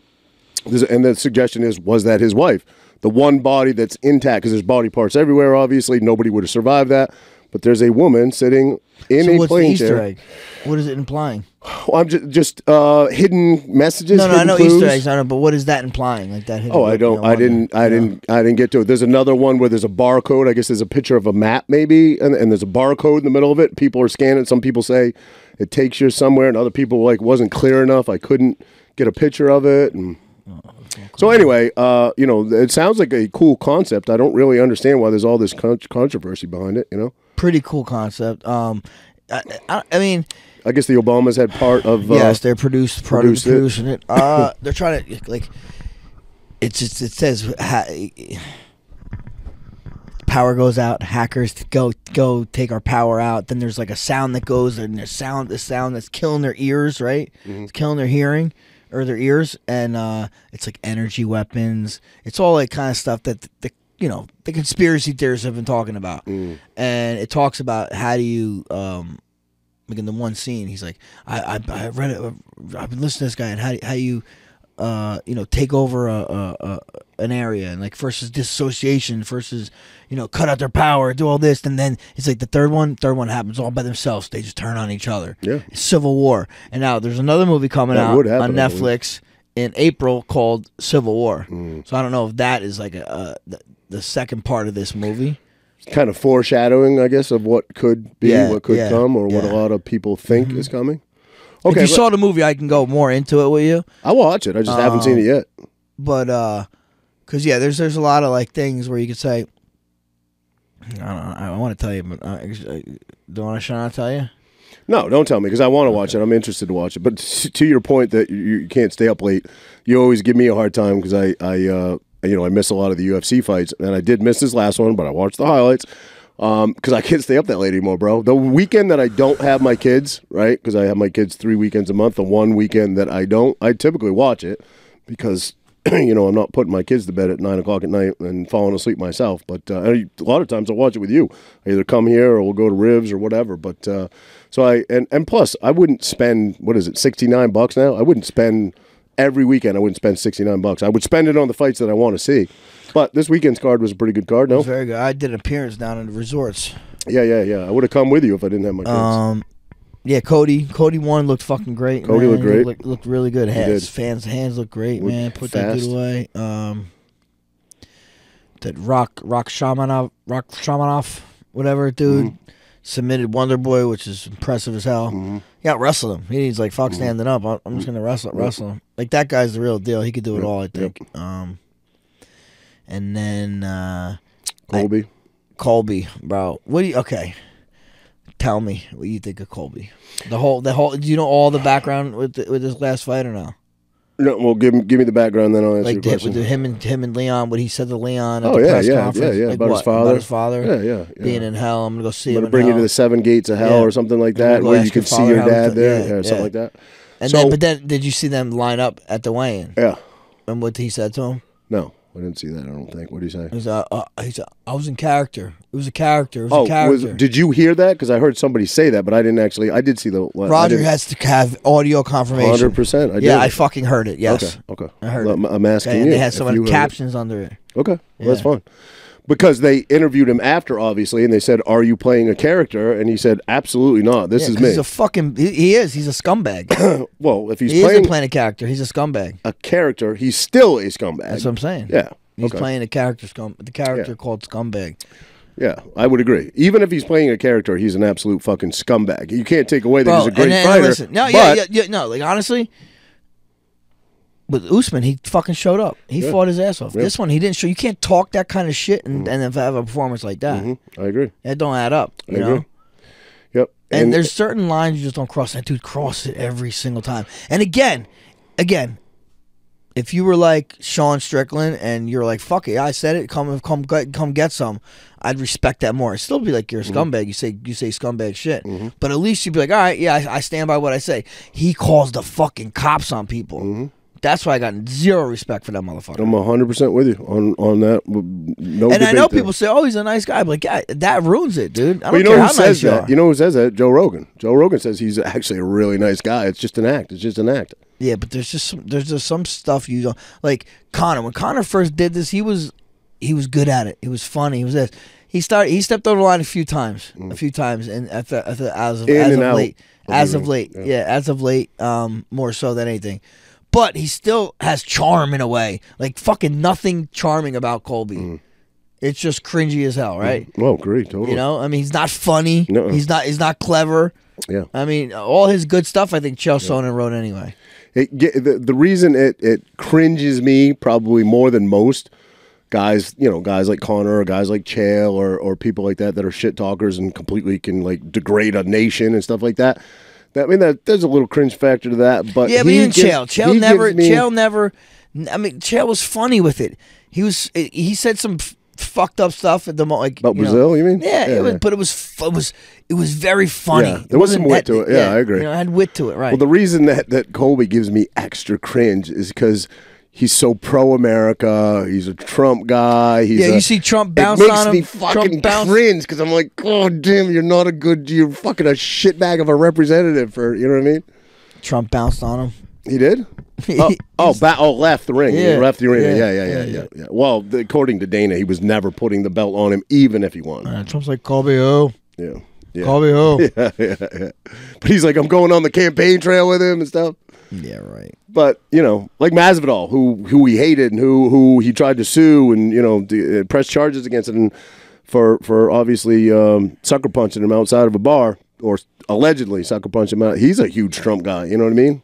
And the suggestion is, was that his wife? The one body that's intact, because there's body parts everywhere, obviously. Nobody would have survived that. But there's a woman sitting in a plane chair. What's the Easter egg? What is it implying? Well, I'm just hidden messages. No, hidden I know clues. Easter eggs. I know, but what is that implying? Like that? I don't. I didn't get to it. There's another one where there's a barcode. I guess there's a picture of a map, maybe, and there's a barcode in the middle of it. People are scanning. Some people say it takes you somewhere, and other people wasn't clear enough. I couldn't get a picture of it. And so anyway, it sounds like a cool concept. I don't really understand why there's all this controversy behind it. Pretty cool concept. I mean, I guess the Obamas had part of. Yes, they're producing it. They're trying to it says power goes out. Hackers go take our power out. Then there's a sound that goes, and there's the sound that's killing their ears. Right, It's killing their hearing or their ears, and it's like energy weapons. It's all kind of stuff that the conspiracy theorists have been talking about. And it talks about how do you in the one scene, he's like, I read it. I've been listening to this guy, and how you take over an area, and versus dissociation, versus cut out their power, do all this, and then it's like the third one happens all by themselves. They just turn on each other. Yeah, it's Civil War. And now there's another movie coming out on Netflix in April called Civil War. So I don't know if that is the second part of this movie. Kind of foreshadowing, I guess, of what could be, what could come, or what a lot of people think is coming. Okay, if you saw the movie, I can go more into it with you. I'll watch it. I just haven't seen it yet. But because there's a lot of things where you could say, I want to tell you, but should I tell you? No, don't tell me, because I want to watch it. I'm interested to watch it. But to your point that you can't stay up late, you always give me a hard time because I miss a lot of the UFC fights, and I did miss this last one, but I watched the highlights because I can't stay up that late anymore, bro. The weekend that I don't have my kids, right, because I have my kids 3 weekends a month, the one weekend that I don't, I typically watch it because, I'm not putting my kids to bed at 9 o'clock at night and falling asleep myself. But a lot of times I'll watch it with you. I either come here or we'll go to Ribs or whatever. But so and plus, I wouldn't spend, what is it, $69 now? I wouldn't spend every weekend I wouldn't spend $69. I would spend it on the fights that I want to see. But this weekend's card was a pretty good card, no? It was very good. I did an appearance down in the resorts. Yeah. I would have come with you if I didn't have my kids. Yeah, Cody won, looked fucking great. Cody man. looked great. Looked really good. Fans' hands looked great, man. Put that dude away. That Rock Shamanov, whatever, dude. Submitted Wonder Boy, which is impressive as hell. Yeah, wrestled him. He's like, fuck standing up. I'm just gonna wrestle him. Like, that guy's the real deal. He could do it all, I think. And then Colby, bro. Okay. Tell me what you think of Colby. The whole. Do you know all the background with this last fight or no? No, well, give me the background, then I'll answer your question. With him and Leon, what he said to Leon at the press conference. Yeah. Like about his father. About his father. Yeah. Being in hell. I'm gonna go see him. I'm gonna bring you to the 7 gates of hell or something like that, where you can see your dad there, something like that. And then, did you see them line up at the weigh-in? Yeah. And what he said to him? No, I didn't see that. I don't think. What did he say? He said, I was in character. It was a character. It was a character. Did you hear that? Because I heard somebody say that, but I didn't actually. I did see the. Roger has to have audio confirmation. 100%. I did. Yeah, I fucking heard it. Yes. Okay. I heard it. I'm asking you. And they had some captions under it. Okay. Well, that's fine. Because they interviewed him after, obviously, and they said, "Are you playing a character?" And he said, "Absolutely not. This is me." He's a fucking. He is. He's a scumbag. Well, if he isn't playing a character, he's a scumbag. A character, he's still a scumbag. That's what I'm saying. Yeah. He's playing a character the character called Scumbag. Yeah, I would agree. Even if he's playing a character, he's an absolute fucking scumbag. You can't take away that he's a great fighter. Listen, no, like honestly, with Usman, he fucking showed up. He fought his ass off. This one, he didn't show. You can't talk that kind of shit and then have a performance like that. I agree. That don't add up. You know. Yep. And there's certain lines you just don't cross. That dude crossed it every single time. And again. If you were like Sean Strickland and you're like, fuck it, I said it, come get some, I'd respect that more. I'd still be like, you're a scumbag. You say scumbag shit. But at least you'd be like, all right, yeah, I stand by what I say. He calls the fucking cops on people. That's why I got zero respect for that motherfucker. I'm 100% with you on that. No and I know people say, oh, he's a nice guy. But like, yeah, that ruins it, dude. I don't care how who says nice you that? are. You know who says that? Joe Rogan. Joe Rogan says he's actually a really nice guy. It's just an act. It's just an act. Yeah, but there's just some stuff you don't like. Conor, when Conor first did this, he was good at it. He was funny. He was this. He stepped over the line a few times, and as of late, more so than anything. But he still has charm in a way. Like fucking nothing charming about Colby. It's just cringy as hell, right? Oh, great, totally. You know, I mean, he's not funny. No. He's not clever. Yeah. I mean, all his good stuff, I think Chael Sonnen wrote anyway. The reason it cringes me probably more than most guys, guys like Conor or guys like Chael or people like that are shit talkers and completely can like degrade a nation and stuff like that. I mean, there's a little cringe factor to that, but yeah, but even Chael never. I mean, Chael was funny with it. He said some fucked up stuff at the moment, about Brazil. You mean? Yeah, but it was very funny. Yeah, there was some wit to it. Yeah, I agree. It had wit to it, right? Well, the reason that Colby gives me extra cringe is because he's so pro-America. He's a Trump guy. You see Trump bounce on him. It makes me fucking cringe because I'm like, oh, damn, you're fucking a shitbag of a representative for, you know what I mean? Trump bounced on him. He did? Left the ring. Yeah. He left the arena. Yeah. Well, according to Dana, he was never putting the belt on him, even if he won. Trump's like, Colby, oh. Yeah. Colby, oh. Yeah. But he's like, I'm going on the campaign trail with him and stuff. Yeah, right. But, like Masvidal, who he hated and who he tried to sue and, press charges against him for obviously sucker punching him outside of a bar, or allegedly sucker punching him out. He's a huge Trump guy, you know what I mean?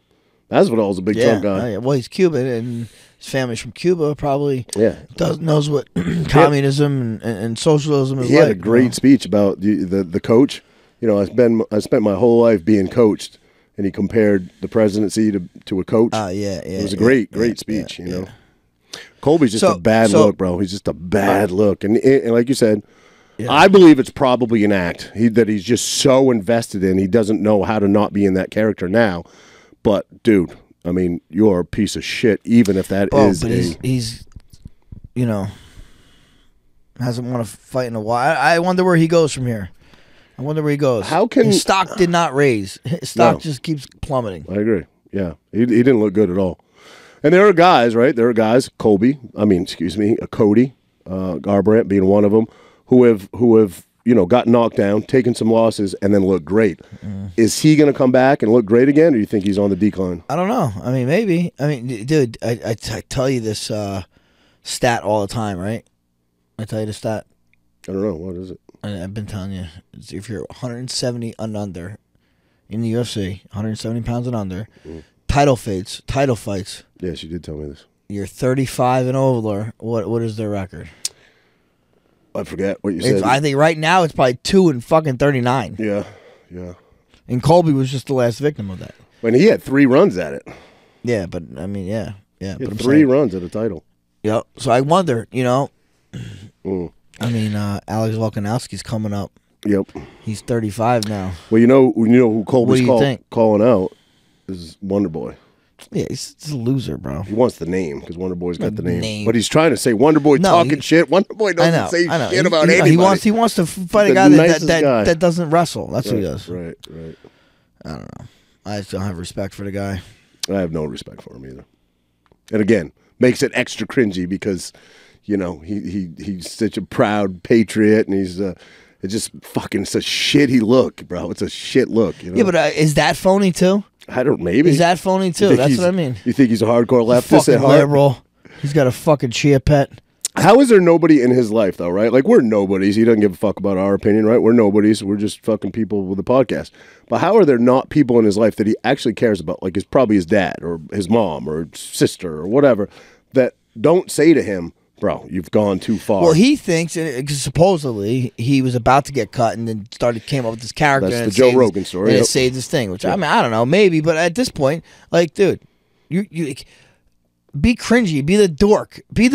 Masvidal's a big Trump guy. Well, he's Cuban, and his family's from Cuba, probably knows what communism and socialism is like. He had a great speech about the coach. I spent my whole life being coached, and he compared the presidency to a coach. It was a great speech, you know. Colby's just a bad look, bro. He's just a bad look. And like you said, I believe it's probably an act that he's just so invested in. He doesn't know how to not be in that character now. But, dude, I mean, you're a piece of shit, even if that is but he's hasn't won a fight in a while. I wonder where he goes from here. I wonder where he goes. His stock did not raise. His stock just keeps plummeting. I agree. Yeah, he didn't look good at all. And there are guys, right? There are guys, Cody Garbrandt being one of them, who have got knocked down, taken some losses, and then look great. Is he going to come back and look great again, or do you think he's on the decline? I don't know. I mean, maybe. I mean, dude, I tell you this stat all the time, right? I tell you the stat. I don't know. What is it? I've been telling you. If you're 170 and under in the UFC, 170 pounds and under, title fights. Yes, you did tell me this. You're 35 and over. What is their record? I forget what you said. I think right now it's probably 2 and fucking 39. Yeah. And Colby was just the last victim of that. And he had 3 runs at it. Yeah, but I mean, yeah. He had 3 runs at a title. Yep. So I wonder, I mean, Alex Volkanovski's coming up. Yep. He's 35 now. Well, you know who Colby's calling out is Wonder Boy. Yeah, he's a loser, bro. He wants the name because Wonder Boy's got the name. But he's trying to say Wonder Boy talking shit. Wonder Boy doesn't say shit about anybody. He wants to fight a guy that doesn't wrestle. That's what he does. Right. I don't know. I just don't have respect for the guy. I have no respect for him either. And again, makes it extra cringy because, he's such a proud patriot and he's it's just fucking it's a shitty look, bro. It's a shit look. Yeah, but is that phony too? Maybe. Is that phony too? That's what I mean. You think he's a hardcore leftist at heart? Liberal. He's got a fucking chia pet. How is there nobody in his life though, right? Like we're nobodies. He doesn't give a fuck about our opinion, right? We're nobodies. We're just fucking people with a podcast. But how are there not people in his life that he actually cares about? Like it's probably his dad or his mom or sister or whatever that don't say to him, bro, you've gone too far. Well, he thinks, supposedly, he was about to get cut and then came up with this character. That's the Joe Rogan story. And it saved this thing, which, I mean, I don't know, maybe, but at this point, like, dude, you be cringy, be the dork. Be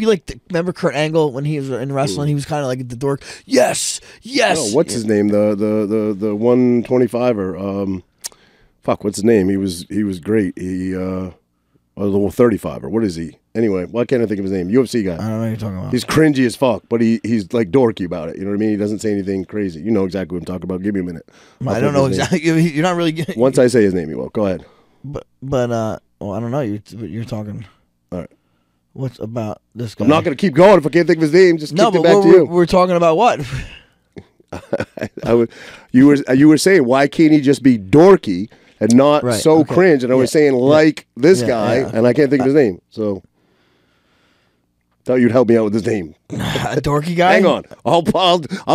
like, remember Kurt Angle when he was in wrestling? He was kind of like the dork. Yes. Oh, what's his name? The 125er. What's his name? He was great. He, the 35er. What is he? Anyway, why can't I think of his name? UFC guy. I don't know what you're talking about. He's cringy as fuck, but he's like dorky about it. You know what I mean? He doesn't say anything crazy. You know exactly what I'm talking about. Give me a minute. I don't know exactly. You're not really getting... Once I say his name, you will. Go ahead. But I don't know. You're talking. All right. What's about this guy? I'm not going to keep going if I can't think of his name. Just kick it back to you. We're talking about what? You were saying, why can't he just be dorky and not cringe? And I was saying, this guy, and I can't think of his name. So... thought you'd help me out with his name. A dorky guy? Hang on. I'll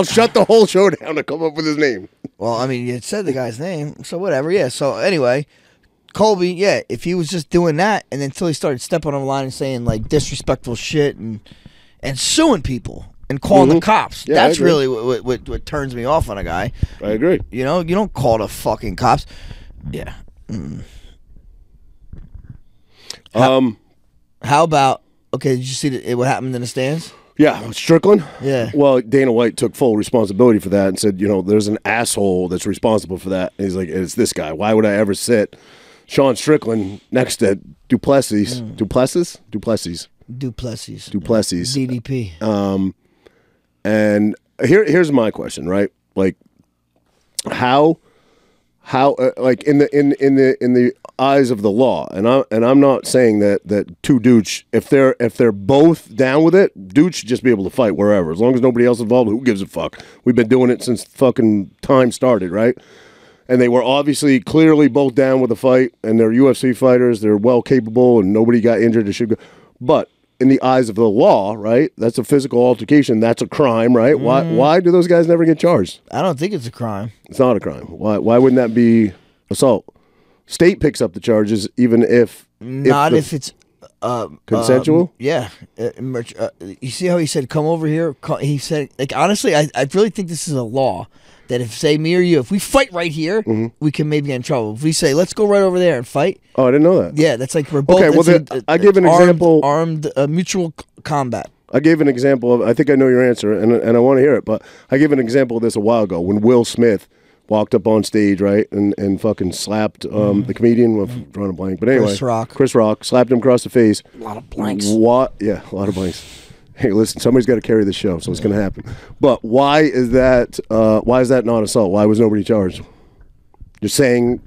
shut the whole show down to come up with his name. Well, I mean, you said the guy's name, so whatever. Yeah, so anyway, Colby, if he was just doing that and until he started stepping on the line and saying, like, disrespectful shit and suing people and calling the cops, that's really what turns me off on a guy. I agree. You don't call the fucking cops. Yeah. How about... Okay, did you see what happened in the stands? Yeah, Strickland? Yeah. Well, Dana White took full responsibility for that and said, there's an asshole that's responsible for that. And he's like, it's this guy. Why would I ever sit Sean Strickland next to Duplessis? Duplessis. DDP. And here's my question, right? Like, how like in the eyes of the law, and I'm not saying that two dudes, if they're both down with it, dudes should just be able to fight wherever, as long as nobody else involved. Who gives a fuck? We've been doing it since fucking time started, right? And they were obviously clearly both down with the fight, and they're UFC fighters. They're well capable, and nobody got injured. It should go, but in the eyes of the law, right? That's a physical altercation. That's a crime, right? Why do those guys never get charged? I don't think it's a crime. It's not a crime. Why wouldn't that be assault? State picks up the charges even if it's consensual. Yeah. You see how he said, "Come over here." He said, like, honestly, I really think this is a law that if, say, me or you, if we fight right here, we can maybe get in trouble. If we say, let's go right over there and fight. Oh, I didn't know that. Yeah, that's like we're both. Okay, well, I give an example. Armed mutual combat. I gave an example of, I think I know your answer, and I want to hear it, but I gave an example of this a while ago when Will Smith walked up on stage, right, and fucking slapped the comedian, I'm drawing a blank, but anyway. Chris Rock, slapped him across the face. A lot of blanks. What? Yeah, a lot of blanks. Hey, listen, somebody's got to carry the show, so it's going to happen. But why is that not assault? Why was nobody charged? You're saying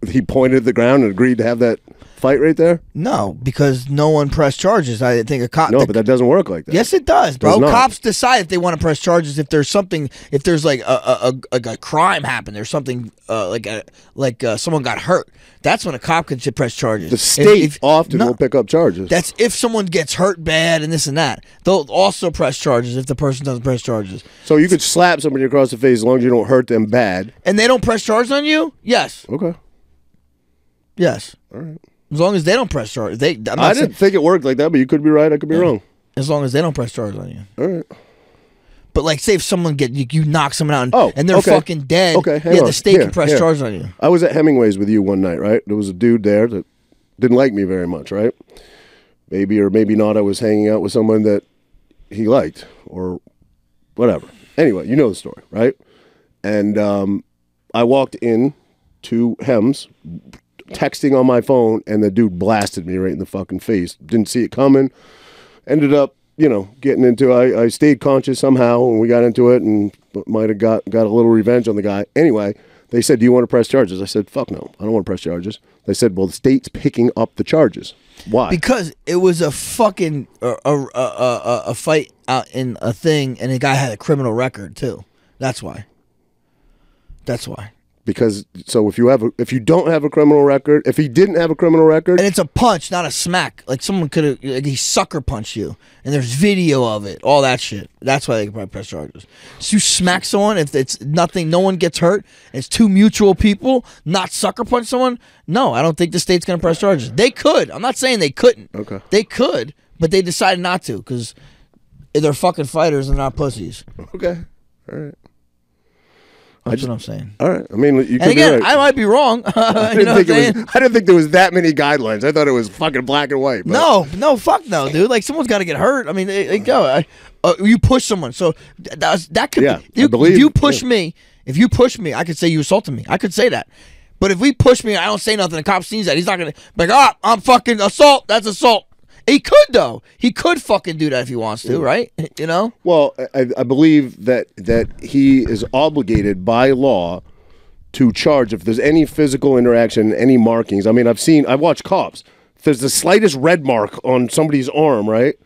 he pointed at the ground and agreed to have that fight right there? No, because no one pressed charges. I think a cop. No, but that doesn't work like that. Yes, it does, bro. Does not. Cops decide if they want to press charges if there's something, if there's like a crime happened, there's something like someone got hurt. That's when a cop can press charges. The state often will pick up charges. That's if someone gets hurt bad and this and that. They'll also press charges if the person doesn't press charges. So you could slap somebody across the face as long as you don't hurt them bad. And they don't press charges on you? Yes. Okay. Yes. All right. As long as they don't press charges. I didn't think it worked like that, but you could be right. I could be wrong. As long as they don't press charges on you. All right. But like, say if someone you knock someone out and they're okay. fucking dead. Okay, hang yeah, on. the state can press charges on you. I was at Hemingway's with you one night, right? There was a dude there that didn't like me very much, right? Maybe or maybe not. I was hanging out with someone that he liked or whatever. Anyway, you know the story, right? And I walked in to Hems, texting on my phone, and the dude blasted me right in the fucking face. Didn't see it coming. Ended up, getting into it. I stayed conscious somehow, and we got into it, and might have got a little revenge on the guy. Anyway, they said, do you want to press charges? I said, fuck no, I don't want to press charges. They said, well, the state's picking up the charges. Why? Because it was a fucking a fight out in a thing, and the guy had a criminal record too. That's why. Because if you don't have a criminal record, if he didn't have a criminal record, and it's a punch, not a smack. Like someone could have, he sucker punched you, and there's video of it, all that shit. That's why they can probably press charges. So you smack someone, if it's nothing, no one gets hurt. It's two mutual people, not sucker punch someone. No, I don't think the state's gonna press charges. They could. I'm not saying they couldn't. Okay. They could, but they decided not to because they're fucking fighters and not pussies. Okay. All right. That's what I'm saying. All right. I mean, you could and again, be right. I might be wrong. I didn't think there was that many guidelines. I thought it was fucking black and white. But. No, fuck no, dude. Like someone's got to get hurt. I mean, you push someone, so that could be. If you push me, I could say you assaulted me. I could say that. But if we push me, I don't say nothing. The cop sees that. He's not gonna be like, I'm fucking assault. That's assault. He could though. He could fucking do that if he wants to, right? Well, I believe that he is obligated by law to charge if there's any physical interaction, any markings. I mean, I've watched cops. If there's the slightest red mark on somebody's arm, right?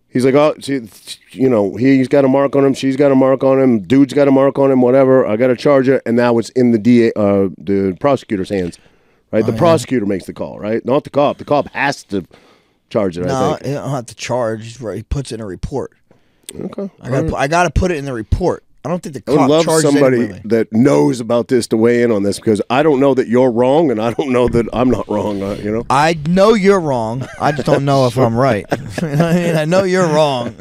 He's like, he's got a mark on him, she's got a mark on him, dude's got a mark on him, whatever. I got to charge it, and now it's in the prosecutor's hands, right? The prosecutor makes the call, right? Not the cop. The cop has to charge it. No, I think. he don't have to charge. He puts it in a report. Okay, I got to put it in the report. I don't think the cop I would love charges somebody anybody. that knows about this to weigh in on this because I don't know that you're wrong and I don't know that I'm not wrong. I know you're wrong. I just don't know if I'm right. I know you're wrong.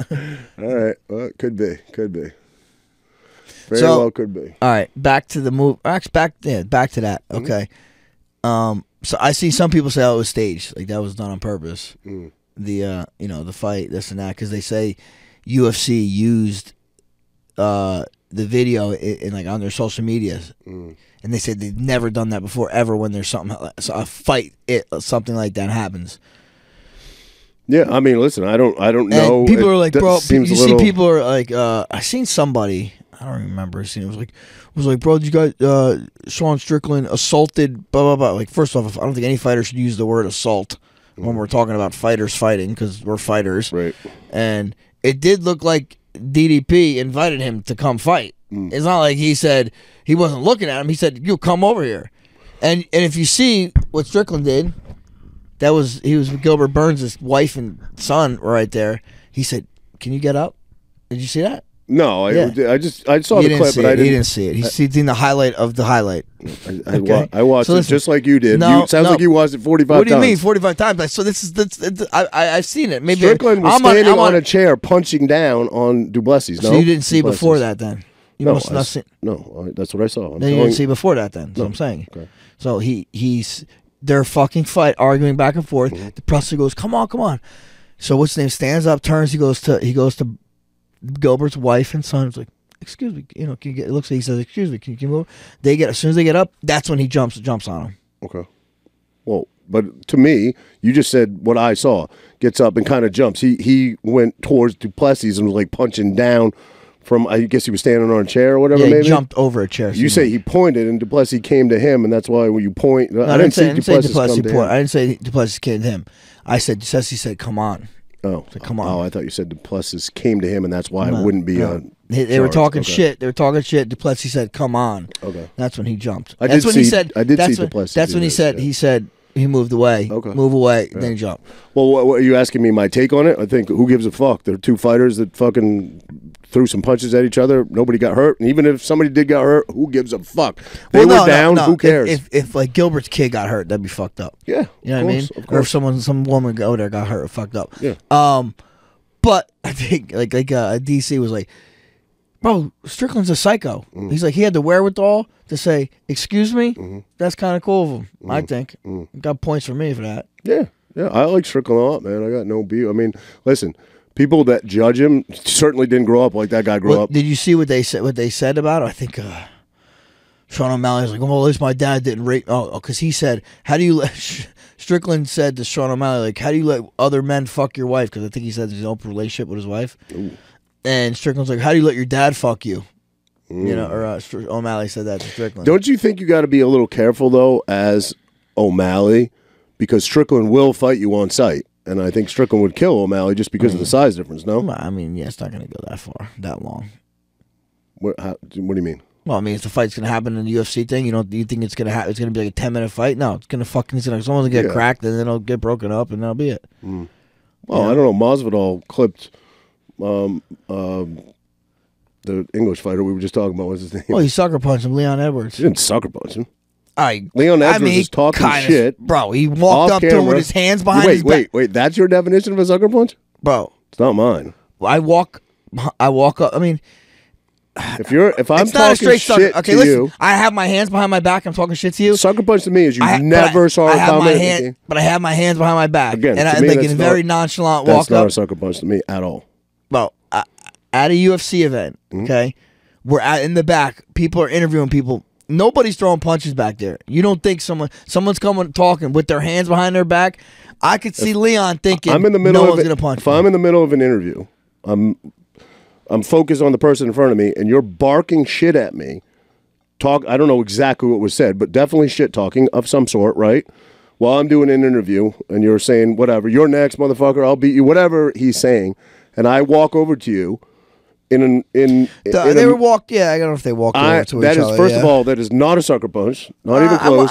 All right. Well, it could be. Very well could be. All right. Back to the move. Back to that. Okay. So I see some people say, "Oh, it was staged. Like that was done on purpose." The the fight, this and that, because they say UFC used the video in like on their social medias, and they said they've never done that before ever. When there's something a fight, something like that happens. Yeah, I mean, listen, I don't know. And people are like, bro, see people are like, I seen somebody. I don't remember seeing it. It was like, bro, you got Sean Strickland assaulted, blah, blah, blah. Like, first off, I don't think any fighter should use the word assault when we're talking about fighters fighting because we're fighters. Right. And it did look like DDP invited him to come fight. It's not like he said he wasn't looking at him. He said, you come over here. And if you see what Strickland did, he was with Gilbert Burns' wife and son right there. He said, can you get up? Did you see that? No, I saw the clip, but I didn't. He didn't see it. He's seen the highlight of the highlight. I watched it just like you did. Sounds like you watched it 45 times. What do you mean 45 times? So I've seen it. Maybe Strickland was standing on a chair punching down on Duplessis. No, so you didn't see before that then? You no, must not see. No, that's what I saw. Then you didn't see before that then. That's what I'm saying. Okay. So they're fucking arguing back and forth. The prosecutor goes, come on. So what's his name stands up, turns. He goes to Gilbert's wife and son. Is like, excuse me, can you get? It looks like he says, excuse me, can you move? As soon as they get up, that's when he jumps on him. Okay. Well, but to me, you just said what I saw. Gets up and kind of jumps. He went towards Duplessis and was like punching down from, I guess he was standing on a chair or whatever. Yeah, maybe he jumped over a chair. You say he pointed, and Duplessis came to him, and that's why when you point, No, I didn't say Duplessis come to him. I didn't say Duplessis came to him. I said Duplessis said, "Come on." Oh, said, come on. Oh, I thought you said Duplessis came to him, and that's why it wouldn't be a. They were talking shit. They were talking shit. Duplessis said, "Come on." Okay. That's when he jumped. I that's did when see. He said, I did that's see when, Duplessis. That's when he said. Yeah. He said he moved away. Okay. Move away. Yeah. Then he jumped. Well, what are you asking me? My take on it? I think who gives a fuck? They're two fighters that fucking threw some punches at each other. Nobody got hurt, and even if somebody did get hurt, who gives a fuck? They were down. Who cares? If like Gilbert's kid got hurt, that'd be fucked up. Yeah, you know what I mean. Or if some woman go there got hurt, fucked up. Yeah. But I think like DC was like, bro, Strickland's a psycho. He's like, he had the wherewithal to say, "Excuse me." That's kind of cool of him. I think got points for me for that. Yeah, I like Strickland a lot, man. I got no beef. I mean, listen, people that judge him certainly didn't grow up like that guy grew up. Did you see what they said? What they said about it? I think Sean O'Malley was like, "Well, at least my dad didn't rape." Oh, because he said, "How do you let?" Strickland said to Sean O'Malley, like, "How do you let other men fuck your wife?" Because I think he said there's no relationship with his wife. Ooh. And Strickland's like, "How do you let your dad fuck you?" You know, or O'Malley said that to Strickland. Don't you think you got to be a little careful though, as O'Malley, because Strickland will fight you on sight, and I think Strickland would kill O'Malley just because of the size difference. No, I mean, yeah, it's not going to go that far, that long. What do you mean? Well, I mean, if the fight's going to happen in the UFC thing, you think it's going to happen? It's going to be like a 10-minute fight? No, it's going to fucking. Someone's going to get cracked, and then it'll get broken up, and that'll be it. Well, I don't know. Masvidal clipped the English fighter we were just talking about. What's his name? Well, he sucker punched him, Leon Edwards. He didn't sucker punch him. Leon Edwards is talking shit. Bro, he walked up to him with his hands behind his back. Wait. That's your definition of a sucker punch? Bro. It's not mine. I walk up. I mean, if I'm it's not a straight sucker. Shit Okay, to listen. you, I have my hands behind my back. I'm talking shit to you. Sucker punch to me is you never saw a comment. But I have my hands behind my back. Again, and I me, like in a very nonchalant walk up. That's not a sucker punch to me at all. Bro, at a UFC event, okay, we're in the back. People are interviewing people. Nobody's throwing punches back there. You don't think someone's coming talking with their hands behind their back? I could see Leon thinking I'm in the middle no one's going to punch me. I'm in the middle of an interview, I'm focused on the person in front of me, and you're barking shit at me. I don't know exactly what was said, but definitely shit talking of some sort, right? While I'm doing an interview, and you're saying, whatever, you're next, motherfucker, I'll beat you, whatever he's saying, and I walk over to you, I don't know if they walked over to each other. First of all, that is not a sucker punch, not even close.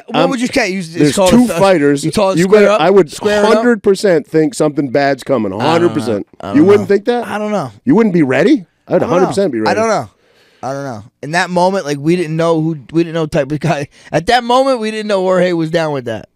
What would you say? There's two fighters. I would 100% think something bad's coming. 100%. You wouldn't think that? I don't know. You wouldn't be ready? I would 100% be ready. I don't know. In that moment, like we didn't know type of guy. At that moment, we didn't know Jorge was down with that.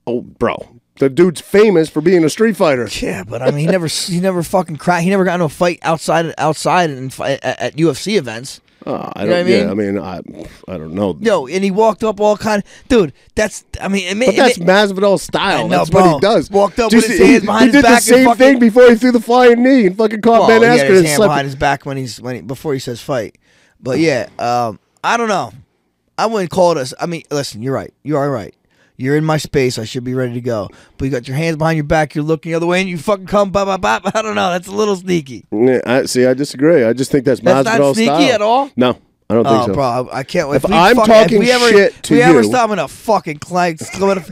Oh, bro. The dude's famous for being a street fighter. Yeah, but I mean, he never fucking cracked. He never got into a fight outside and at UFC events. I don't know. Yo, and he walked up all kind of dude. That's Masvidal's style. That's bro. What he does. Walked up with his hands behind his back. He did the same thing before he threw the flying knee and fucking caught Ben Askren. He had his hand behind his back before he says fight. But yeah, I don't know. I wouldn't call it I mean, listen, you're right. You are right. You're in my space. I should be ready to go. But you got your hands behind your back. You're looking the other way, and you fucking come. I don't know. That's a little sneaky. Yeah, I disagree. I just think that's Masvidal's style. That's not sneaky at all? No, I don't think so. Bro, I can't wait. If I'm talking shit to you, if we ever stop in a fucking clank, I want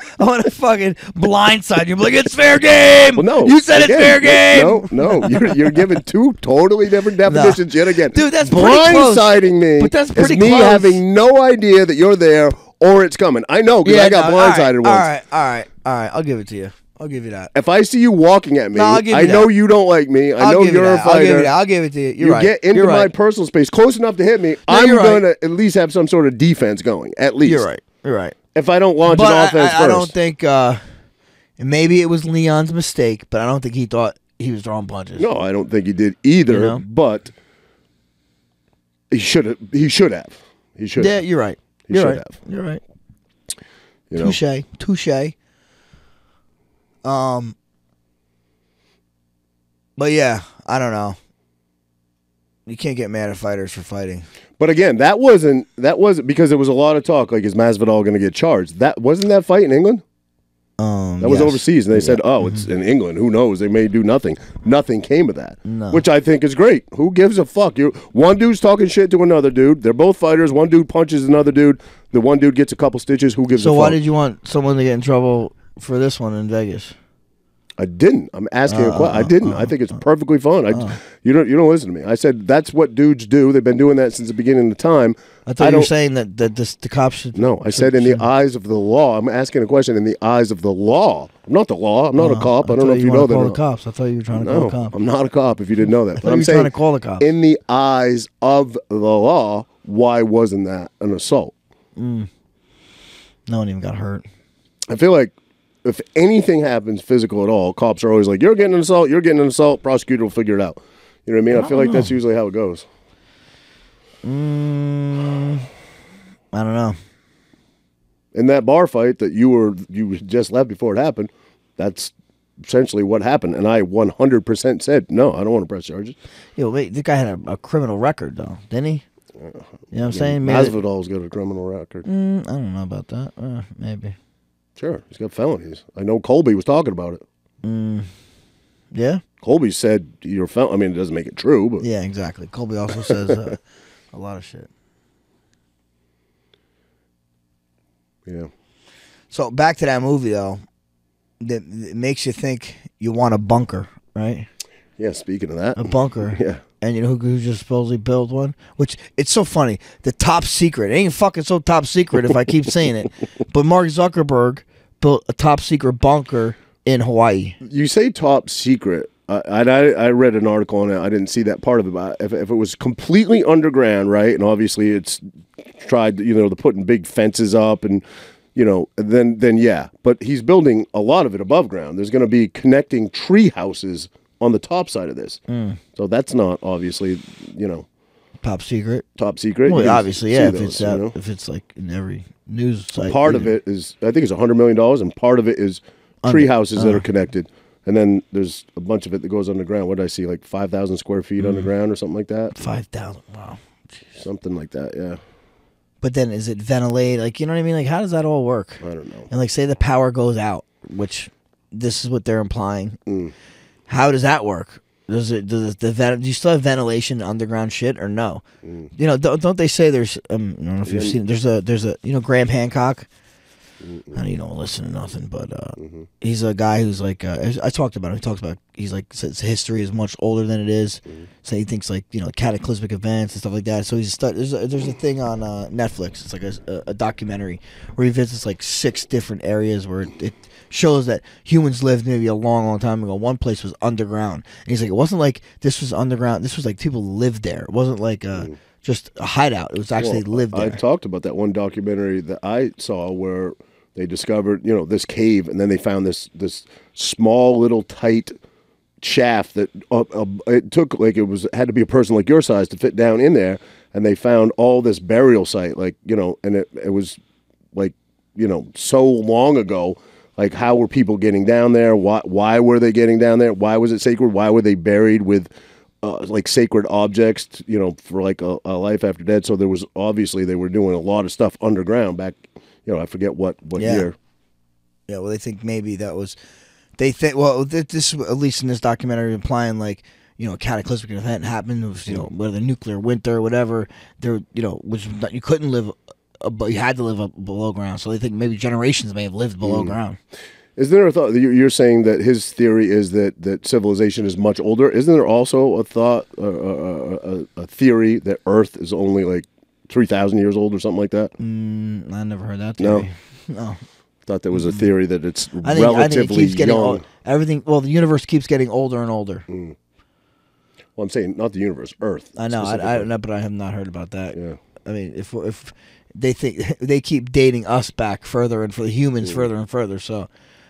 to fucking blindside you. I'm like, it's fair game. Well, no, you said it's fair game. No, you're giving two totally different definitions yet again. Dude, that's pretty blindsiding me. But that's pretty is me close. Having no idea that you're there or it's coming. I know because I got blindsided once. All right. I'll give it to you. I'll give you that. If I see you walking at me, I know you don't like me. I know you're a fighter. I'll give it to you. You get into my personal space close enough to hit me. I'm going to at least have some sort of defense going. At least. You're right. If I don't launch an offense first. I don't think, maybe it was Leon's mistake, but I don't think he thought he was throwing punches. No, I don't think he did either, but he should have. He should have. Yeah, you're right. You're right. Touche. But yeah, I don't know. You can't get mad at fighters for fighting. But again, that wasn't because there was a lot of talk. Like, is Masvidal going to get charged? Wasn't that fight in England? That was overseas, and they said, "Oh, it's in England. Who knows? They may do nothing." Nothing came of that, which I think is great. Who gives a fuck? One dude's talking shit to another dude. They're both fighters. One dude punches another dude. The one dude gets a couple stitches. Who gives a fuck? So why did you want someone to get in trouble for this one in Vegas? I didn't. I'm asking a question. I didn't. I think it's perfectly fine. You don't listen to me. I said that's what dudes do. They've been doing that since the beginning of time. I thought you were saying that the cops should. No, I said in the eyes of the law. I'm asking a question in the eyes of the law. I'm not the law. I'm not a cop. I don't know if you know that. Call the cops. I thought you were trying to call the cops. I'm not a cop. If you didn't know that, but I'm saying trying to call the cops. In the eyes of the law, why wasn't that an assault? No one even got hurt. I feel like if anything happens physical at all, cops are always like, "You're getting an assault. You're getting an assault." Prosecutor will figure it out. You know what I mean? I feel like that's usually how it goes. I don't know. In that bar fight that you just left before it happened, that's essentially what happened. And I 100% said, no, I don't want to press charges. Yo, wait, this guy had a criminal record, though, didn't he? You know what I'm saying? Masvidal's got a criminal record. I don't know about that. Maybe. Sure, he's got felonies. I know Colby was talking about it. Yeah? Colby said you're felon. I mean, it doesn't make it true, but yeah, exactly. Colby also says a lot of shit. Yeah. So back to that movie though, that it makes you think you want a bunker, right? Yeah. Speaking of that, a bunker. Yeah. And you know who just supposedly built one? Which it's so funny. The top secret. It ain't fucking so top secret if I keep saying it. But Mark Zuckerberg built a top secret bunker in Hawaii. You say top secret. I read an article on it. I didn't see that part of it. But if it was completely underground, right, and obviously it's tried, to putting big fences up and, then yeah. But he's building a lot of it above ground. There's going to be connecting tree houses on the top side of this. So that's not obviously, top secret. Top secret. Well, obviously, yeah. If it's like in every news site. Part of it is, I think it's $100 million, and part of it is tree houses that are connected. And then there's a bunch of it that goes underground. What did I see? Like 5,000 square feet underground or something like that? 5,000. Wow. Jeez. Something like that, yeah. But then is it ventilated? Like, you know what I mean? Like, how does that all work? I don't know. And like, say the power goes out, which this is what they're implying. How does that work? Do you still have ventilation underground shit or no? Don't they say there's I don't know if you've seen there's a Graham Hancock. I know you don't listen to nothing, but he's a guy who's like I talked about him. He talks about he's like says history is much older than it is. So he thinks like cataclysmic events and stuff like that. So there's a thing on Netflix. It's like a documentary where he visits like 6 different areas where it shows that humans lived maybe a long, long time ago. One place was underground, and he's like, it wasn't like this was underground. This was like people lived there. It wasn't like just a hideout. It was actually lived there. I talked about that one documentary that I saw where they discovered, this cave, and then they found this small little tight shaft that it took had to be a person like your size to fit down in there, and they found all this burial site, and it was like, so long ago. Like, how were people getting down there? Why were they getting down there? Why was it sacred? Why were they buried with like sacred objects? For like a life after death. So there was obviously they were doing a lot of stuff underground back. I forget what year. Yeah, well, they think maybe that was. They think this at least in this documentary implying like a cataclysmic event happened. It was whether nuclear winter or whatever. There which you couldn't live. But you had to live up below ground, so they think maybe generations may have lived below ground. Isn't there a thought? You're saying that his theory is that civilization is much older. Isn't there also a thought, a theory that Earth is only like 3,000 years old or something like that? I never heard that theory. No. Thought there was a theory that it's relatively I think it keeps getting young. Everything. Well, the universe keeps getting older and older. Well, I'm saying not the universe, Earth. I know. I know, but I have not heard about that. Yeah. I mean, if they think they keep dating us back further and for the humans further and further, so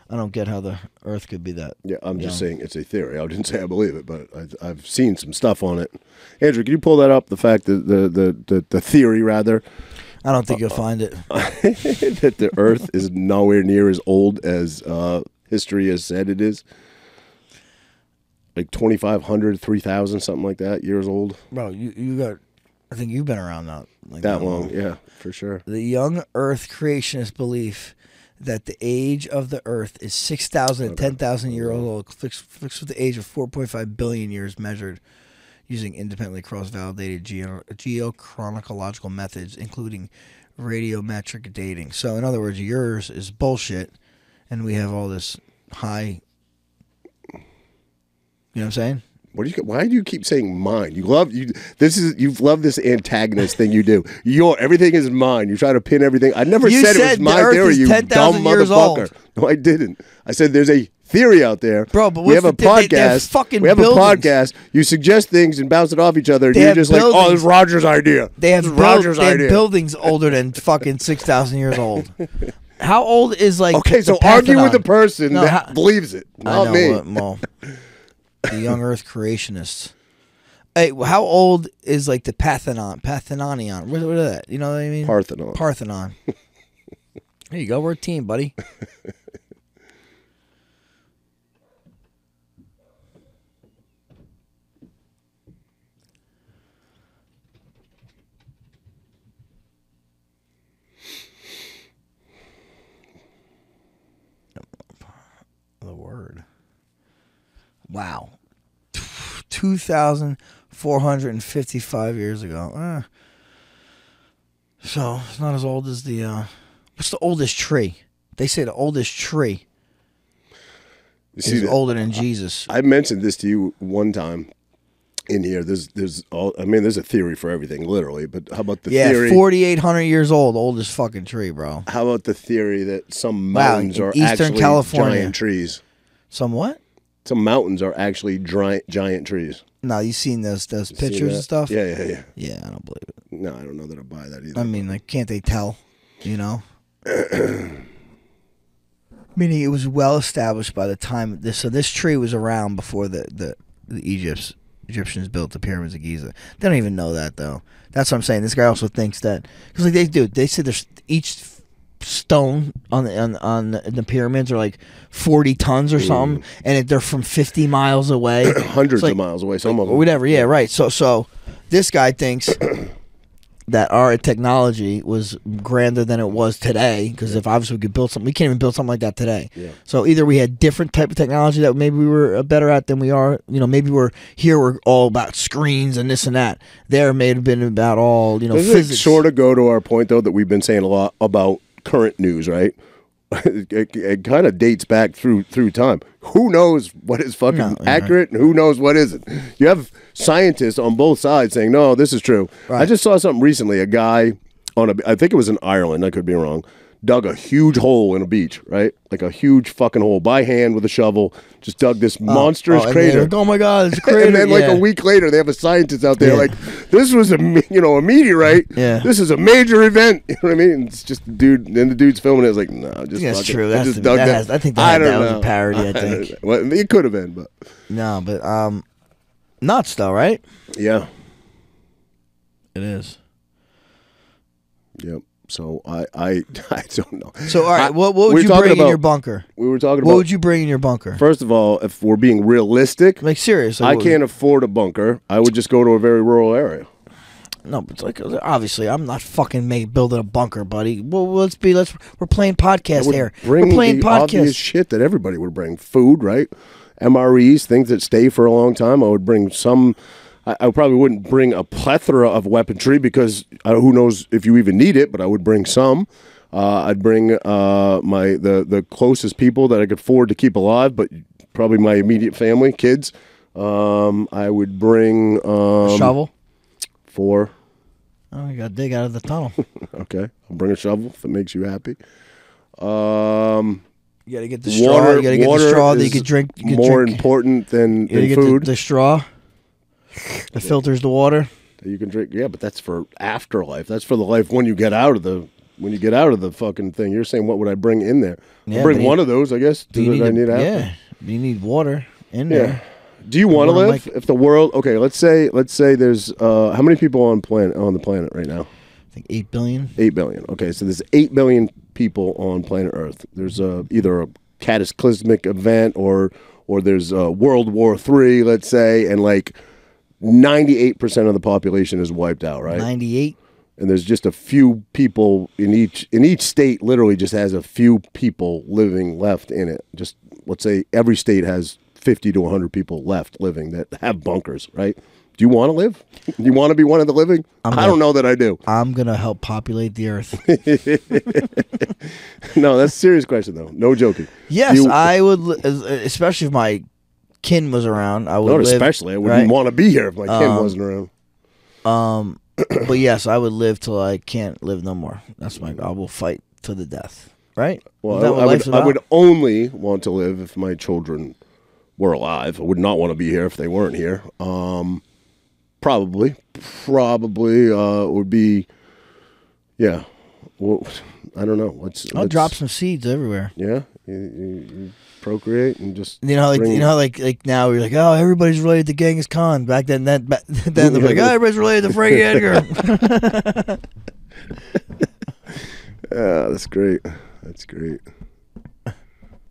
I don't get how the Earth could be that. Yeah, I'm just saying it's a theory. I didn't say I believe it, but I've seen some stuff on it. Andrew, can you pull that up? The fact that the theory rather. I don't think you'll find it. That the Earth is nowhere near as old as history has said it is. Like 2,500, 3,000, something like that years old. Bro, you got. I think you've been around that long. Yeah, for sure. The young Earth creationist belief that the age of the Earth is 6,000 to 10,000 years old, fixed with the age of 4.5 billion years measured using independently cross-validated geochronological methods, including radiometric dating. So, in other words, yours is bullshit, and we have all this high. You know what I'm saying? Why do you keep saying mine? You've loved this antagonist thing you do. Everything is mine. You try to pin everything. I never said it was my theory. You dumb motherfucker. No, I didn't. I said there's a theory out there. Bro, but we have a podcast. We have a podcast. You suggest things and bounce it off each other. And you're just like, oh, this is Roger's idea. They have buildings older than fucking 6,000 years old. How old is like? Okay, so argue with the person that believes it, not me. The young Earth creationists. Hey, how old is like the Parthenonion? What is that? You know what I mean? Parthenon. There you go. We're a team, buddy. The word. Wow. 2,455 years ago. So it's not as old as the what's the oldest tree? They say the oldest tree is older than Jesus. I mentioned this to you one time in here. There's a theory for everything, literally, but how about the theory? 4,800 years old, oldest fucking tree, bro. How about the theory that some mountains are actually giant trees? Some what? Some mountains are actually giant trees. No, you seen those pictures and stuff? Yeah. Yeah, I don't believe it. No, I don't know that I buy that either. I mean, like, can't they tell? You know? Meaning it was well established by the time this tree was around before the Egyptians built the pyramids of Giza. They don't even know that though. That's what I'm saying. This guy also thinks that because like they say there's each stone on the pyramids are like 40 tons or something, and they're from 50 miles away, hundreds of miles away, some of them, whatever. Yeah, right. So this guy thinks that our technology was grander than it was today, because if obviously we could build something, we can't even build something like that today. Yeah. So either we had different type of technology that maybe we were better at than we are. You know, maybe we're all about screens and this and that. There may have been about all physics. It sort of go to our point though that we've been saying a lot about current news, right? It kind of dates back through time. Who knows what is fucking accurate and who knows what isn't? You have scientists on both sides saying, no, this is true. Right. I just saw something recently. A guy I think it was in Ireland, I could be wrong, dug a huge hole in a beach, right? Like a huge fucking hole by hand with a shovel. Just dug this monstrous crater. Oh my God, it's a crater. And then like a week later, they have a scientist out there like, this was a meteorite. Yeah. This is a major event. You know what I mean? And it's just dude. Then the dude's filming it. It's like, no, just that's true. I just dug that. I think that was a parody. I think. Well, it could have been, but no, but nuts though, right? Yeah, it is. Yep. So I don't know. So all right, what would you bring in your bunker? We were talking about what would you bring in your bunker? First of all, if we're being realistic, like seriously, I can't afford a bunker. I would just go to a very rural area. No, but it's like obviously I'm not fucking building a bunker, buddy. Well, we're playing podcast here. We're playing the podcast. Obvious shit that everybody would bring: food, right? MREs, things that stay for a long time. I would bring some. I probably wouldn't bring a plethora of weaponry because who knows if you even need it, but I would bring some. I'd bring the closest people that I could afford to keep alive, but probably my immediate family, kids. I would bring a shovel. 4. Oh, you got to dig out of the tunnel. Okay, I'll bring a shovel if it makes you happy. You got to get the straw. You got to get the straw that you could drink. Important than food. The straw. That filters the water that you can drink. Yeah, but that's for afterlife. That's for the life when you get out of the fucking thing. You're saying what would I bring in there? I'll bring one of those, I guess. You need water in there. Do you want to live if the world? Okay, let's say there's how many people on the planet right now? I think 8 billion. 8 billion. Okay, so there's 8 billion people on planet Earth. There's either a cataclysmic event or there's World War III, let's say, and like 98% of the population is wiped out, right? 98? and there's just a few people in each state. Literally, just has a few people living left in it. Just let's say every state has 50 to 100 people left living that have bunkers. Right? Do you want to live? Do you want to be one of the living? I don't know that I do. I'm gonna help populate the earth. No, that's a serious question though. No joking. Yes, I would, especially if my kin was around. I would. Not live, especially. I wouldn't want to be here if my kin wasn't around. But yes, I would live till I can't live no more. That's I will fight to the death. Right? Well, I would only want to live if my children were alive. I would not want to be here if they weren't here. Probably would be. Yeah. Well, I don't know. I'll drop some seeds everywhere. Yeah. You procreate and just like now we're like, oh, everybody's related to Genghis Khan. Back then they're like, oh, everybody's related to Frankie Edgar. Yeah, that's great. That's great.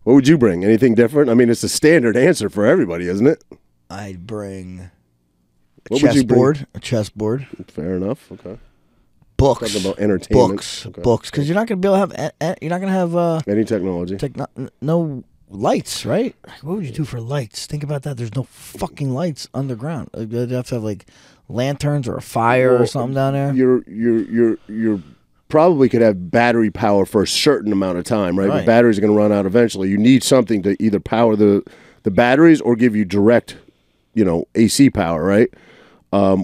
What would you bring? Anything different? I mean, it's a standard answer for everybody, isn't it? I'd bring a chessboard. Fair enough. Okay. Books. Talking about entertainment. Books, because you're not going to be able to have. You're not going to have any technology. No lights, right? What would you do for lights? Think about that. There's no fucking lights underground. You'd have to have like lanterns or a fire or something down there. You're probably could have battery power for a certain amount of time, right? But batteries are going to run out eventually. You need something to either power the batteries or give you direct, AC power, right?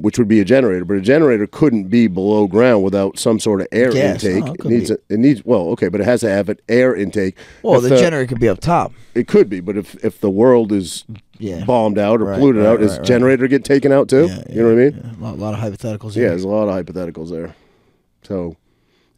Which would be a generator, but a generator couldn't be below ground without some sort of air intake. It needs but it has to have an air intake. Well, the generator could be up top. It could be, but if the world is bombed out or polluted out, does generator get taken out too? You know what I mean? Yeah. A lot of hypotheticals. Yeah, there's a lot of hypotheticals there. So,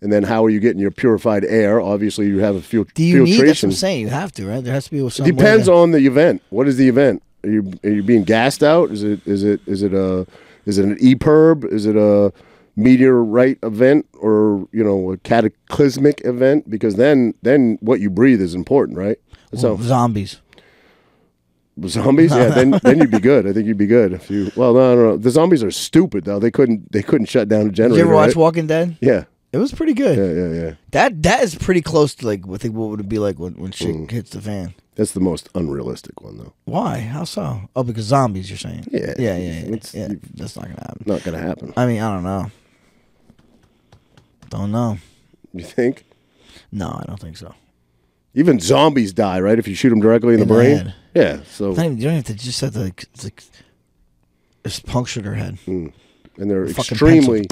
and then how are you getting your purified air? Obviously, you have a filtration. Do you need? That's what I'm saying. You have to, right? There has to be some. Depends on the event. What is the event? Are you being gassed out? Is it an EPIRB? Is it a meteorite event or a cataclysmic event? Because then what you breathe is important, right? Zombies. Zombies? Yeah, then you'd be good. I think you'd be good if you. Well, no, I don't know. The zombies are stupid though. They couldn't shut down a generator. Did you ever watch Walking Dead? Yeah. It was pretty good. Yeah. That is pretty close to I think what would it be like when shit hits the fan. That's the most unrealistic one, though. Why? How so? Oh, because zombies, you're saying? Yeah. Yeah. That's not gonna happen. Not gonna happen. I mean, I don't know. Don't know. You think? No, I don't think so. Even zombies die, right? If you shoot them directly in the brain. Head. Yeah. So you don't have to just have to just puncture their head. And they're extremely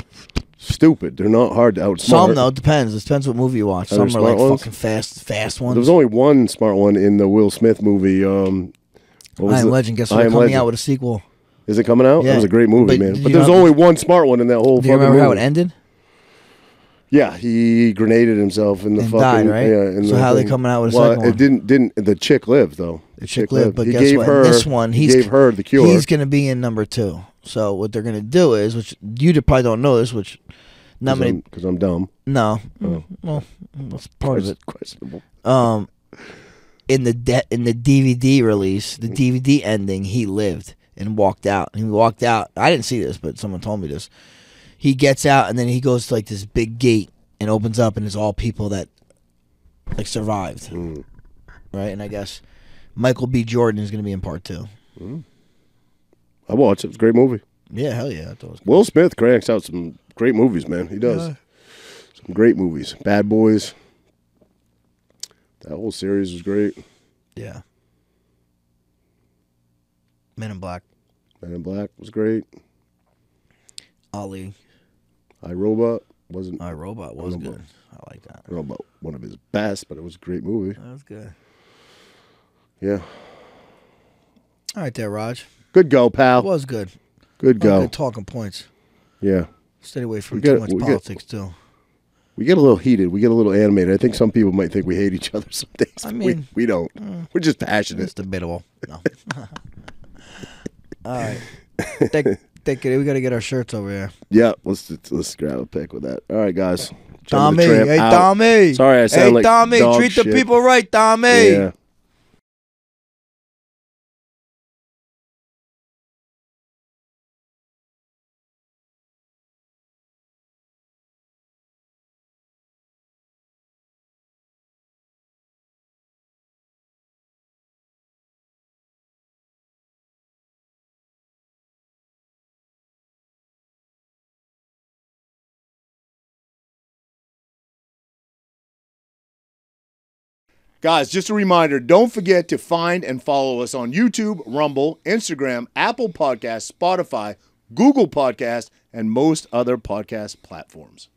stupid. They're not hard to outsmart. Some though, it depends. It depends what movie you watch. Some are like fucking fast ones. There was only one smart one in the Will Smith movie. I Am Legend. Guess what? They're coming out with a sequel. Is it coming out? Yeah. That was a great movie, man. But there's only one smart one in that whole fucking movie. Do you remember how it ended? Yeah, he grenaded himself in the and fucking died, right? Yeah, so how are they coming out with a second one? It didn't. The chick lived though. The chick lived, but guess what? In this one, he gave her the cure. He's going to be in number 2. So what they're going to do is, which you probably don't know this, which not many because I'm dumb. No, well, that's part of it. Questionable. In the DVD release, the DVD ending, he lived and walked out. He walked out. I didn't see this, but someone told me this. He gets out and then he goes to like this big gate and opens up and it's all people that like survived, right? And I guess Michael B. Jordan is going to be in part 2. I watched it. It was a great movie. Yeah, hell yeah. I thought it was Will Smith cranks out some great movies, man. He does. Some great movies. Bad Boys. That whole series was great. Yeah. Men in Black. Men in Black was great. Ali. iRobot wasn't. iRobot was good. I like that. I don't know about one of his best, but it was a great movie. That was good. Yeah. All right there, Raj. Good go, pal. It was good. Good go. Good talking points. Yeah. Stay away from too much politics, too. We get a little heated. We get a little animated. I think some people might think we hate each other some days. I mean, we don't. We're just passionate. It's debatable. No. All right. Take it. We got to get our shirts over here. Yeah. Let's grab a pic with that. All right, guys. Tommy. Hey, Tommy. Sorry, I sound like Tommy. Dog Treat shit. the people right, Tommy. Yeah. Guys, just a reminder, don't forget to find and follow us on YouTube, Rumble, Instagram, Apple Podcasts, Spotify, Google Podcasts, and most other podcast platforms.